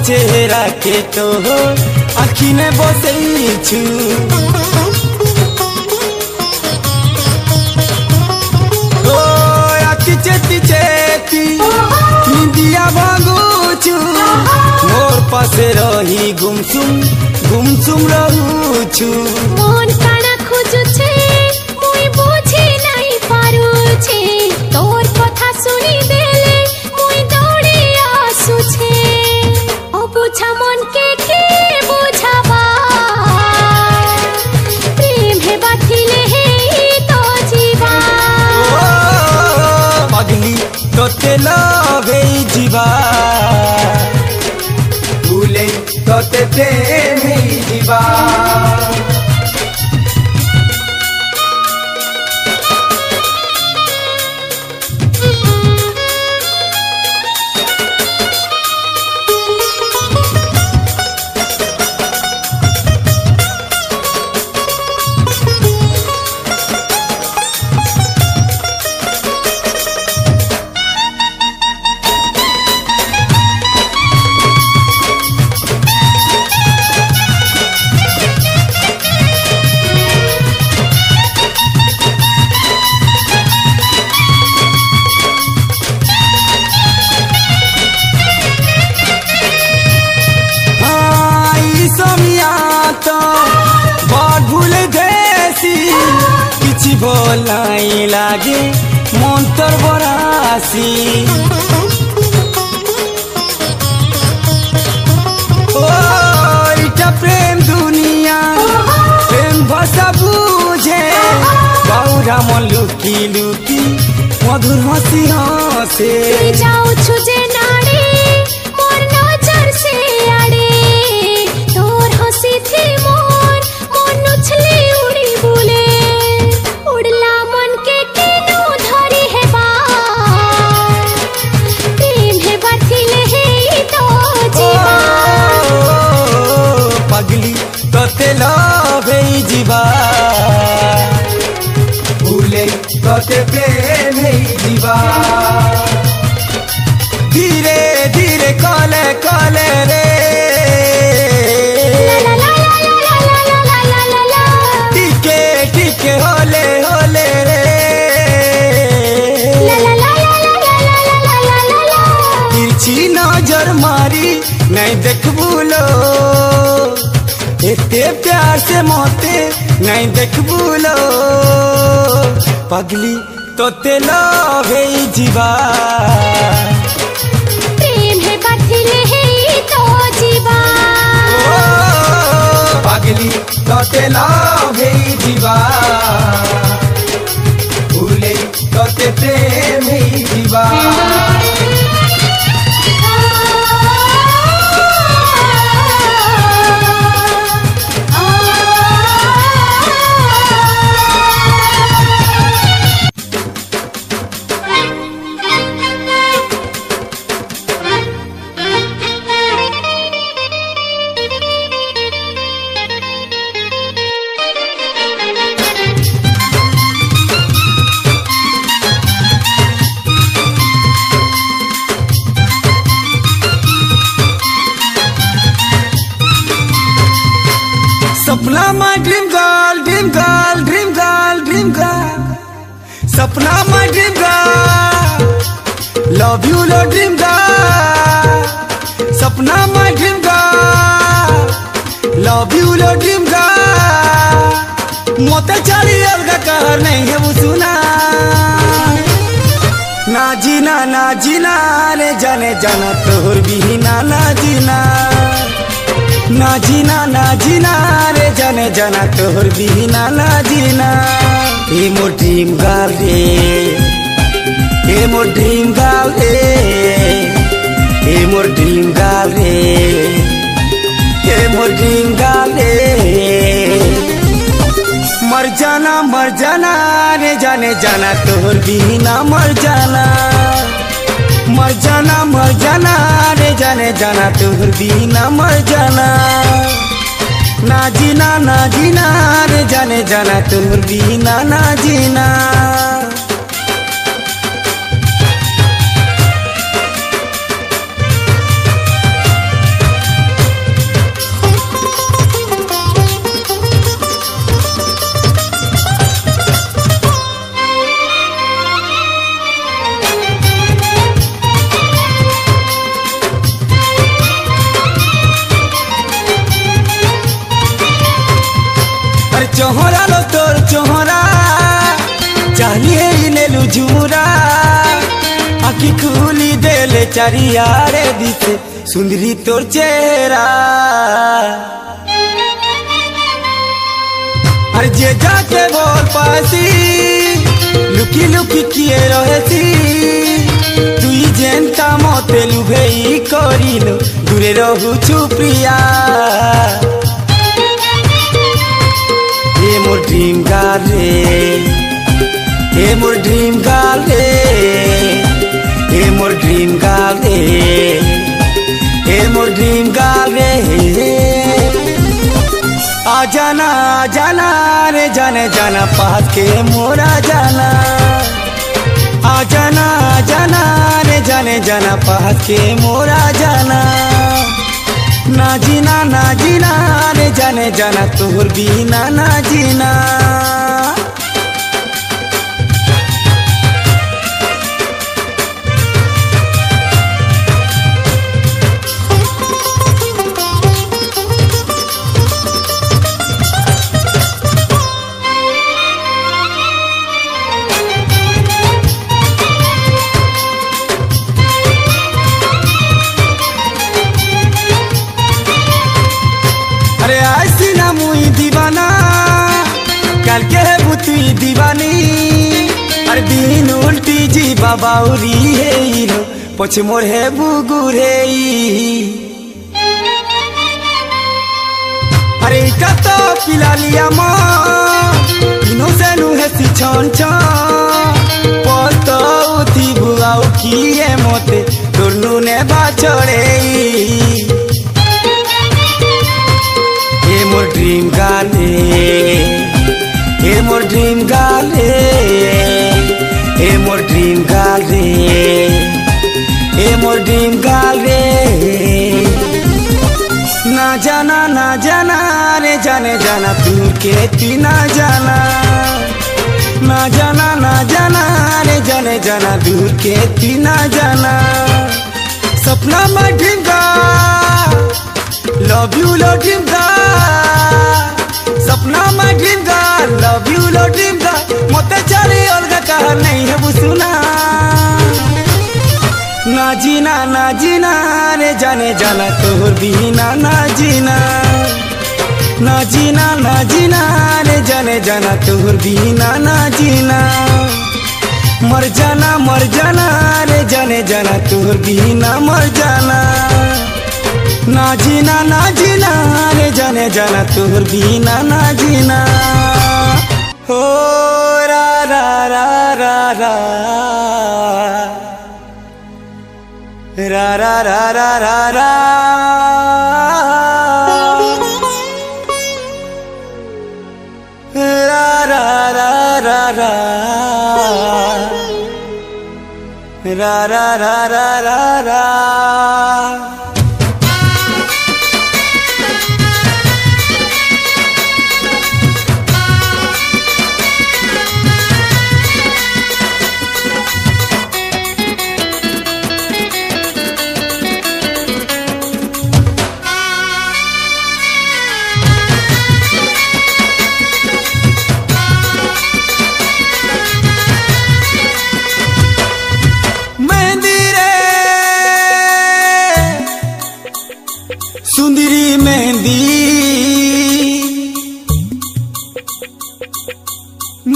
चेहरा के तो आखी ने बसैछु ओ आखी चेती चेती निंदिया भागुछु मोर पासे रही गुमसुम रहूछु मन काना खोजु लवे जीवा भूले तोते प्रेम ही जीवा बोलाई लागे मंतर बरासी ओइटा प्रेम दुनिया प्रेम भाषा बुझे बाउरा मन लुकी लुकी मधुर हंसी हंसे जाओ छुजे नाड़ी मोर नजर से आड़े तोर हंसी थी मोर मन उछले उड़ी बुले उड़ला मन के केनो धरी है बार प्रेम है बातिल है तो जीवा पगली तोते लवे जीवा भूले तोते प्रेम ही जीवा धीरे धीरे कले कले रे टिके टिके होले होले रे तिरछी नजर मारी नहीं देख बुलो एते प्यार से मोते नहीं देख बुलो पगली तोते लवे जीवा प्रेम है बातिल है तो जीवा पगली तोते लवे जीवा भूले तोते प्रेम ही जीवा Sapna my dream girl dream girl dream girl dream girl Sapna my dream girl love you लो dream girl Sapna my dream girl love you लो ड्रीम गर्ल मोते चली अलगा कहर नहीं है वो सुना ना जीना रे जाने जाना तोहर भी ना जीना ना जीना रे जाने जाना तोहर भी ना जीना ए मोर ड्रीम गर्ल रे ए मोर ड्रीम गर्ल रे ए मोर ड्रीम गर्ल रे ए मोर ड्रीम गर्ल रे मर जाना रे जाने जाना तोहर भी ना मर जाना रे जाने जाना तोहर भी ना मर जाना ना जीना रे जाने जाना तोहर भी ना जीना चोहरा लो तोर चोहरा चाहिए नेलू झुमुरा आखी खुली देले चारियारे दिसे सुंदरी तोर चेहरा अरे जे जाके बोल पासी लुकी लुकी किए रहेसी तू जेन्ता मते लुभेई करिलो दूरे रहुछु प्रिया ए मोर ड्रीम गर्ल रे ए मोर ड्रीम गर्ल रे ए मोर ड्रीम गर्ल रे ए मोर ड्रीम गर्ल रे आ जाना रे जाने जाना पास के मोरा जाना आ जाना रे जाने जाना पास के मोरा जाना ना जीना रे जाने जाना तोहर बिना ना जीना अरे ऐसी ना मुई दीवाना कल के है बुतुई दीवानी अरे दिन उल्टी जी बाबाउरी है लो पछ मोर है बुगुरे अरे का तो पिला लिया माँ तीनों से नु है सी छन छन पतो उठी बुआऊ की है मोते तोरनु ने बाचड़े ए मोर ड्रीम गर्ल ए मोर ड्रीम गर्ल ए मोर ड्रीम गर्ल ए मोर ड्रीम गर्ल ना जाना रे जाने जाना दूर के ती ना जाना ना जाना रे जाने जाना दूर के ती ना जाना सपना में ड्रीम गर्ल लव यू लो ड्रीम गर्ल सपना में ड्रीम गर्ल लव यू लो ड्रीम गर्ल मते चली अलगा कहा नहीं है वो सुना ना जीना रे जाने जाना तोहर बिना ना जीना ना जीना रे जाने जाना तोहर बिना ना जीना मर जाना रे जाने जाना तोहर बिना मर जाना ना जीना रे जाने जाना तोहर बिना ना जीना हो रा रा रा रा रा रा रा रा रा रा रा रा रा रा रा रा रा रा रा सुंदरी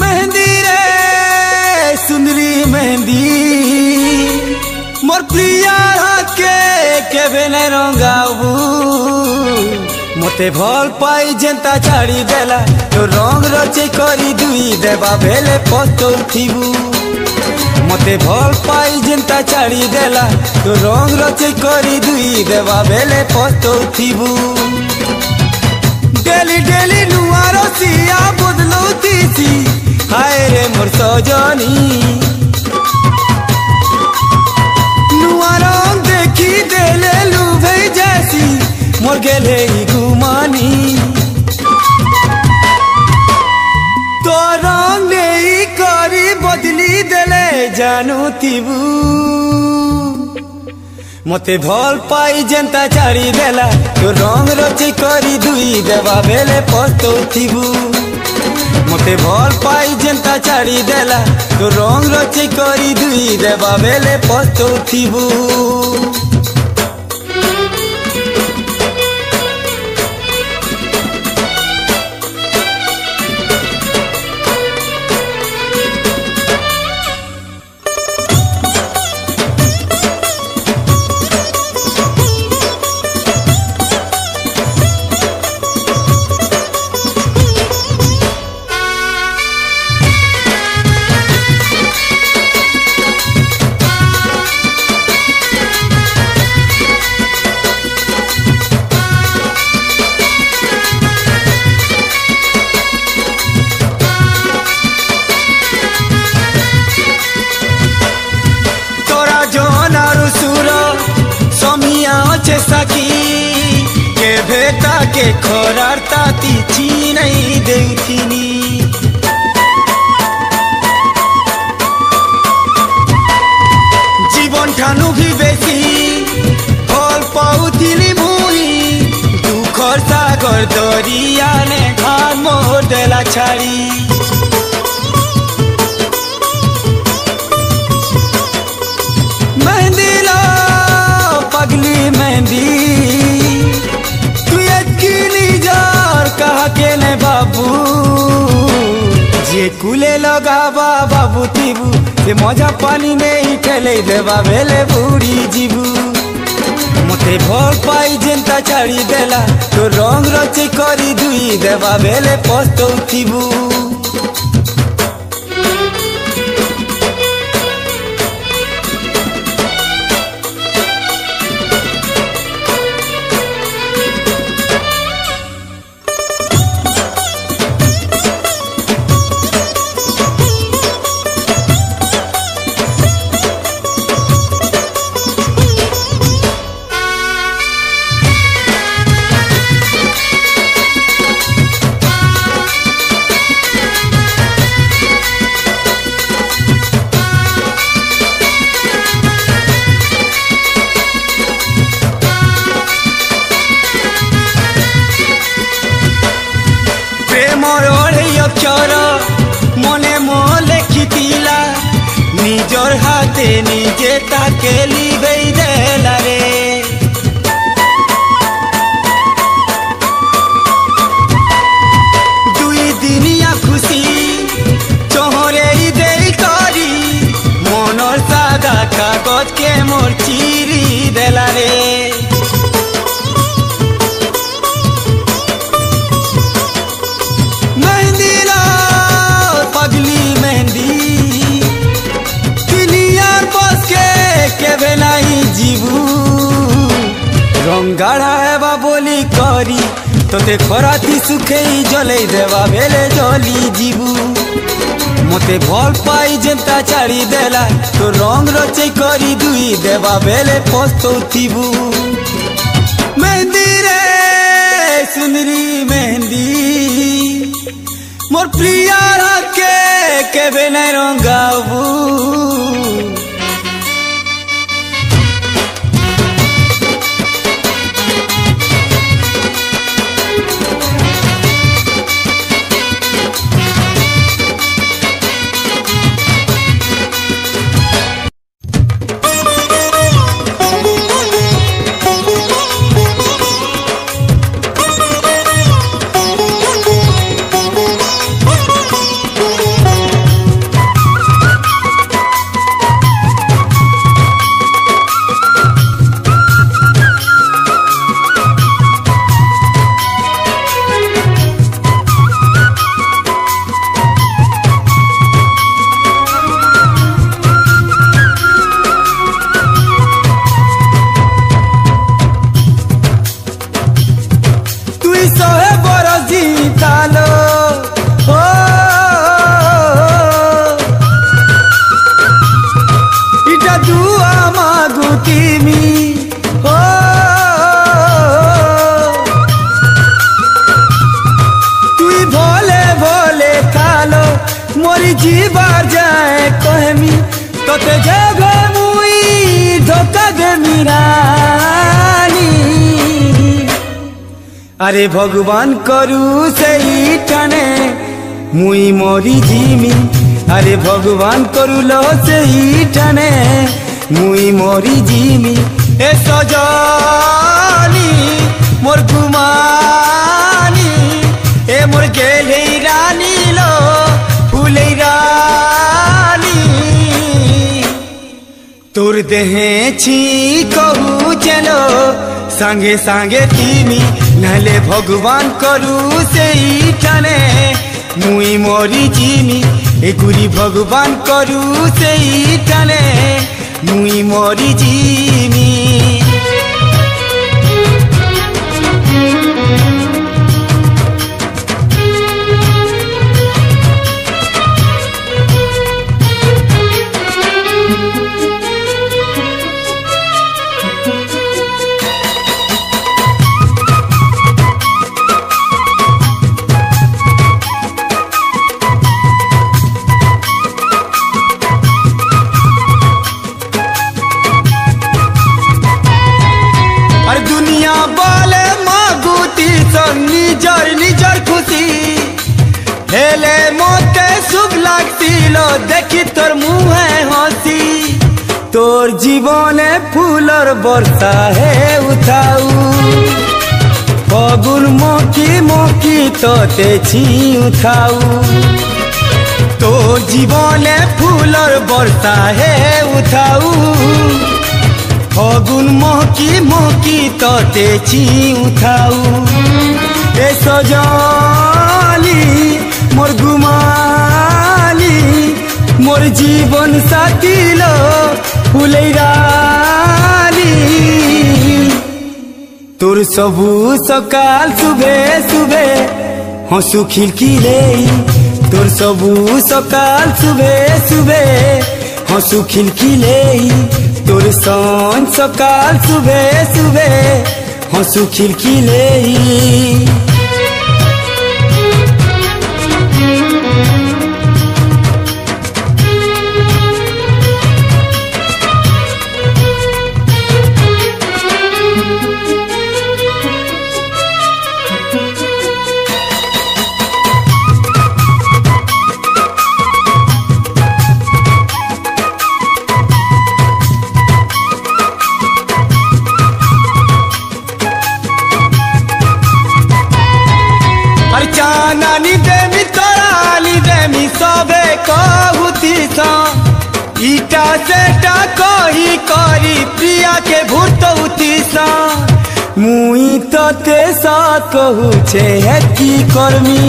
मेहंदी रे सुंदरी मेहंदी मोर प्रिया के भेने रंगाबू मते भल पाई जेंता छाड़ी देला तो रंग रचे करी दुई देवा भेले पस्तोर थीबू मते भल पाई जेंता छाड़ी देला तो रंग रचे करी दुई देवा बेले पस्तो थीबू डेली नुआ रसिया बदलो तीसी हाय रे मोर सजनी नुआ रंग देखी देले लुभे जैसी मोर गेले ही घुमानी तो रंग नहीं करी बदली देले जानू थीबू मते भल पाई जेंता छाड़ी देला तो रंग रचे करी दुई देवा बेले पस्तो थीबू मते भल पाई जेंता छाड़ी देला तो रंग रचे करी दुई देवा बेले पस्तो थीबू के खरार ताती चिनाई देउथिनी जीवन ठानु भी बेसी फल पाउथिली मुई दुखर सागर दरिया ने घाट मोर देला छाड़ी मेहंदी ला पगली मेहंदी तू यकीनी जार कहा के ने बाबू जे कुले लगावा बाबू तीबू से मजा पानी नहीं ठेले देवा बेले बुढ़ी जीबू मते भल पाई जेंता छाड़ी देला तो रंग रचे करी दुई देवा बेले पस्तौथिबू मने मोले खितिला निजर हाथे निजे ताके लिबई देला रे दुई दिनिया खुशी चोहरे देई करी मनर सादा कागज के मोर चिरी देला रे रंगाड़ा एबा बोली करी तोते खराती सुखे जले देवा बेले जली जीबू मते भल पाई जेंता छाड़ी देला तो रंग रचे करी दुई देवा बेले पस्तौथिबू मेहंदी रे सुंदरी मेहंदी मोर प्रिया के केबे नै रंगाबू मोरी जीवार जाए कहमी तोते जगह मुई धोखा दे मिरानी अरे भगवान करू सही ठने मुई मोरी जीमी अरे भगवान करू लो सही ठने मुई मोरी जीमी ए सजनी मोर गुमानी ए मोर गेले रानी लो फूले रानी तोर देहे छी कहू चलो सांगे सांगे तीमी नहले भगवान करू सेई ठाने मुई मोरी जीमी ए गुरी भगवान करू सेई ठाने मुई मोरी जीमी देखी तोर मुँह हसी तोर जीवने फूलर बरसा है उठाऊ फगुन मकी मकी तोते छि उठाऊ तोर जीवने फूलर बरसा है उठाऊ फगुन मकी मकी तोते छि उठाऊ ए सजनी मोर गुमाली मोर जीवन साथी लो फुलैरानी तोर सबू सकाल सुबे सुबे हंसू खिलखिले तोर सबू सकाल सुबे सुबे हंसू खिलखिले तोर सन सकाल सुबे सुबे हंसू खिलखिले नानी देमी तोरानी देमी सबे कहूती इटा सेटा कही करी प्रिया के भूतौती मुई तते साथ कहू छे की कर्मी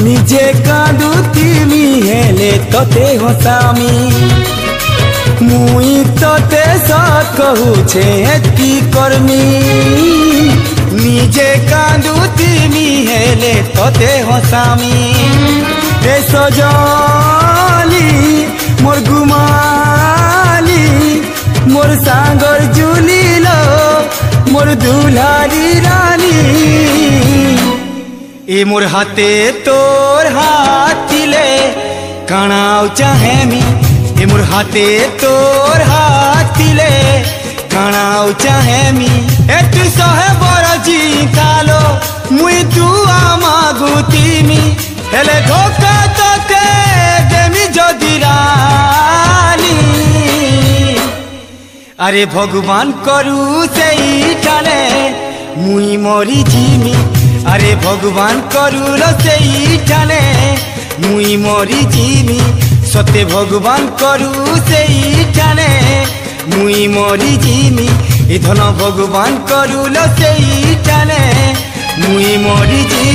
निजे कांदुती मी हेले तते हसामी मुई तते साथ कहू छे की कर्मी निजे कांदुती मी हेले तोते हसामी ए सजनी मोर गुमाली मोर सांगर जुलीलो मोर दुलारी रानी ए मोर हाथे तोर हाथिले काणाव चाहेमी ए मोर हाथे तोर हाथिले काणाव चाहेमी ए तू सहे बड़ जी कालो मुई दुआ मागुतीमी हेले धोखा तोके देमी जदि रानी अरे भगवान करू सेई ठाने मुई मरी जीमी अरे भगवान करू सेई ठाने मुई मरी जीमी सत्य भगवान करू सेई ठाने मुई मरी जीमी ए धन भगवान करूल सेई ठाने मुई मरी जी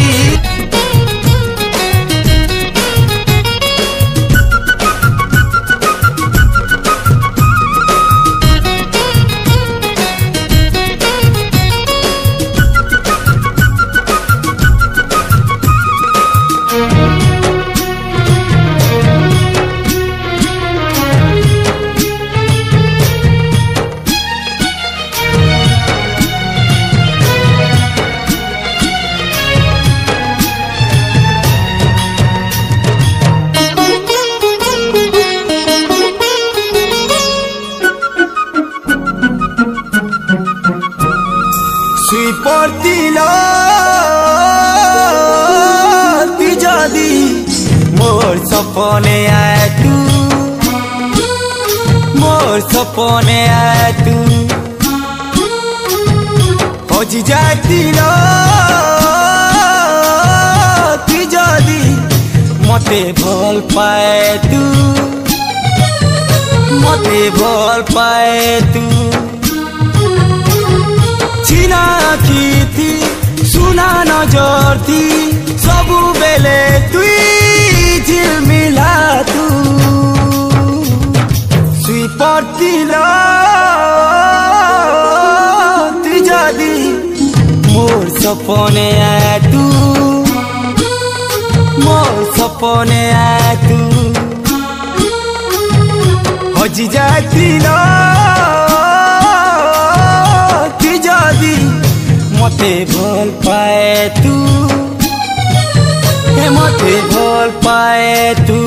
मोर सपने आए तू मोर सपने आए तू खोजी जाती तू जदी मते भल पाए तू मते भल पाए तू चिना की थी सुना नजर थी सबु बेले तुई झिलमिला तू सुई पड़तीला तू जदी मोर सपने आए तू मोर सपने आए तू हजी जातीला तू जदी मते भल पाए तू मते भल पाए तू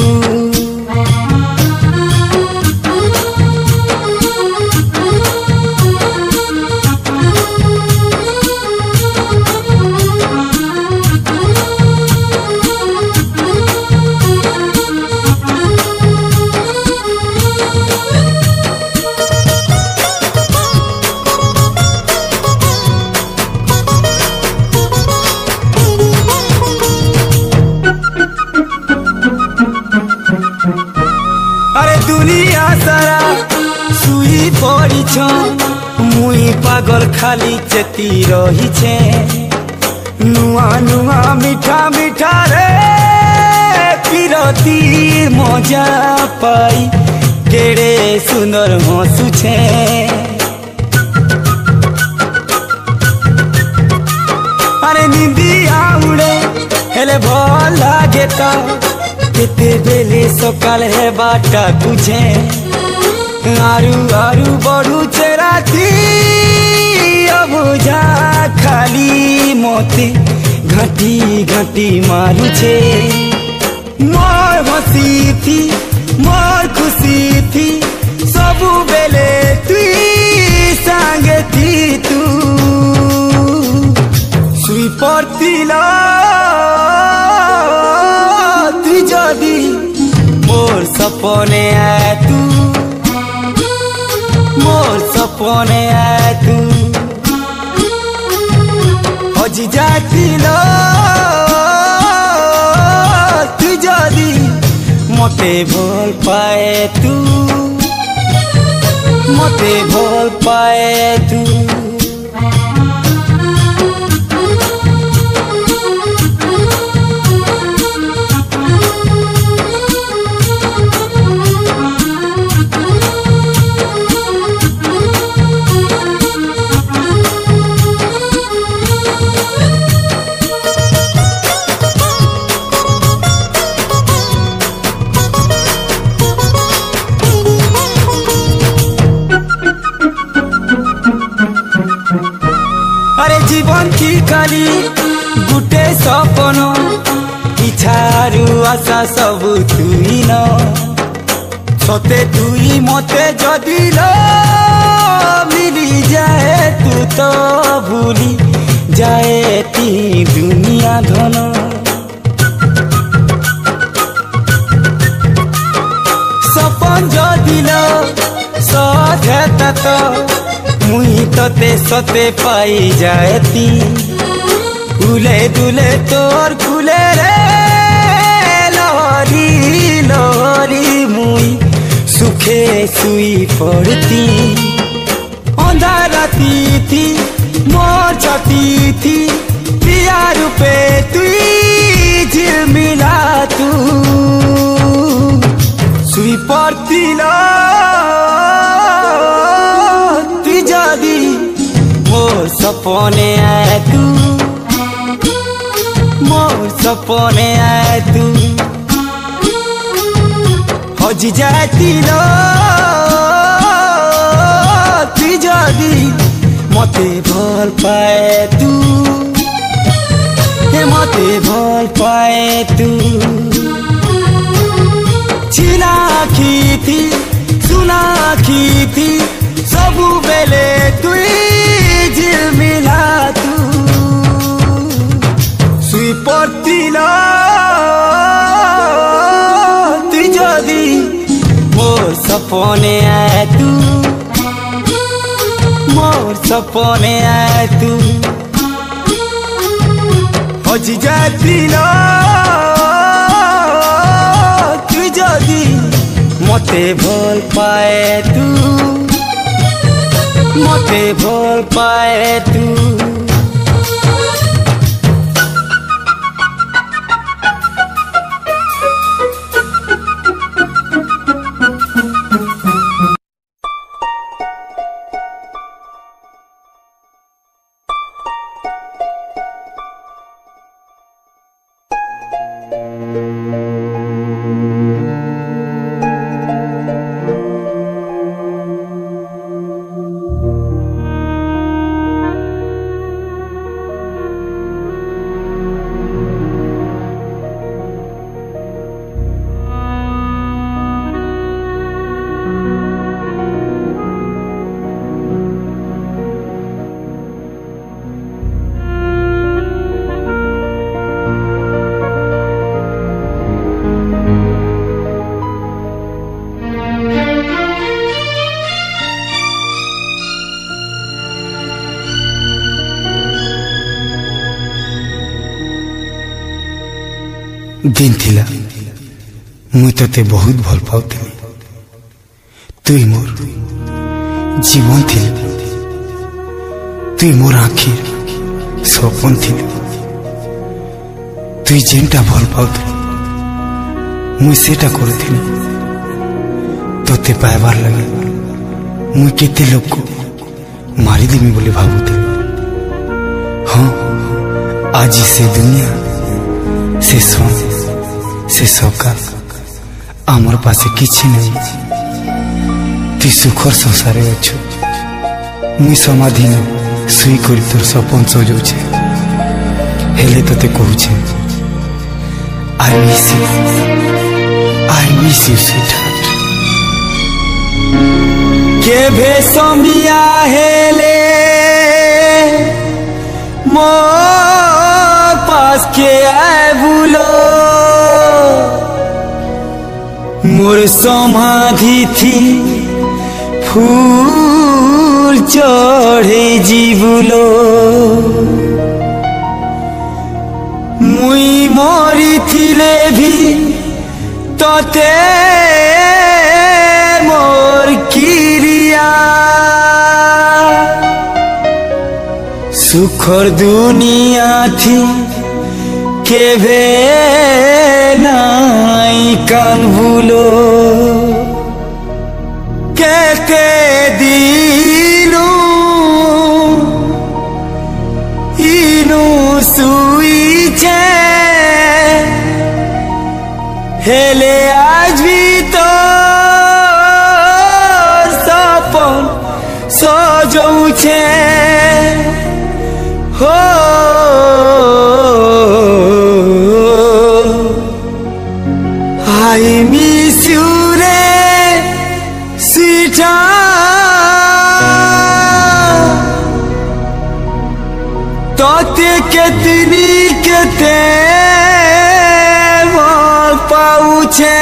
दुनिया सारा सुई पड़ी मुई पागल खाली चेती रही छे नुआ नुआ मीठा मीठा रे पिरती मजा पाई केड़े सुंदर हंसु छे अरे निंदिया उड़े हेले भल लागे तो केते बेले सकाल है बाटा तुझे आरु आरु बड़ू चेराती अब जा खाली मोते घाटी घाटी मारू छे मोर हसी थी मोर खुशी थी सबु बेले तुई संगे थी तू सुई पड़ती ला तू जदी मोर सपने आए तू मोर सपने आए तू हजी जाती लो तू जदी मते भल पाए तू मते भल पाए तू जीवन की खाली गुटे सपन इच्छारू आशा सब तुई न सते तुई मते जदि लो मिली जाए तू तो भूली जाए ती दुनिया धन सपन जदि लो सधेता तो मुई तते सते पाई जाती उले दुले तोर कुले रे लहरी लहरी मुई सुखे सुई पड़ती अंधार राती थी मोर छती थी पिया रूपे तुई झिलमिला तू सुई पड़ती ला मोर सपने आए तू मोर सपने आए तू हजी जाती लो तू जदी मते भल पाए तू मते भल पाए तू छिना आखी थी सुना आखी थी सबु बेले तुई झिलमिला तू सुई पड़ती ला तू जदी मोर सपने आए तू मोर सपने आए तू हजी जाती ला तू जदी मते भल पाए तू मते भल पाए तू दिन थिला मुई तते बहुत भल पाउथिली তুই মোর জীবন থিল, তুই মোর আখির স্বপন থিল। তুই যেটা ভাল পাউଥିଲୁ মুই সেটা করুଥିଲି। তোতে পাইবার লাগে মুই কেতে লোক মারিদেমি বলে ভাবুଥିଲି। হ্যাঁ, আজি সে দুনিয়া, সে সন, সে সকাল আমার পাশে কিছু নেই। তুই সুখর সংসারে অছু, মুই সমাধিন শুই করে তোর সপন সজাউছে। হেলে তোতে কହୁছে I miss you, I miss you sweetheart। কেভে সমিয়া হেলে মোর পাস কে আয় বুলো, মোর সমাধি থি ফুল চढ़े জীবুলো। মুই মরিথিলে ভি তোতে মোর কিরিয়া, সুখর দুনিয়া থি কেভে নাই কানবুলো। কেতে দিনু ইনু শুইছে, হেলে আজ ভি তো সপন সজৌছে। হো I miss you রে sweetheart। তোতে কেতনি কেতে ভাল পাউছে।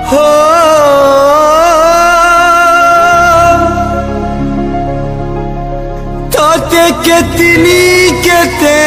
হো তোতে কেতনি কেতে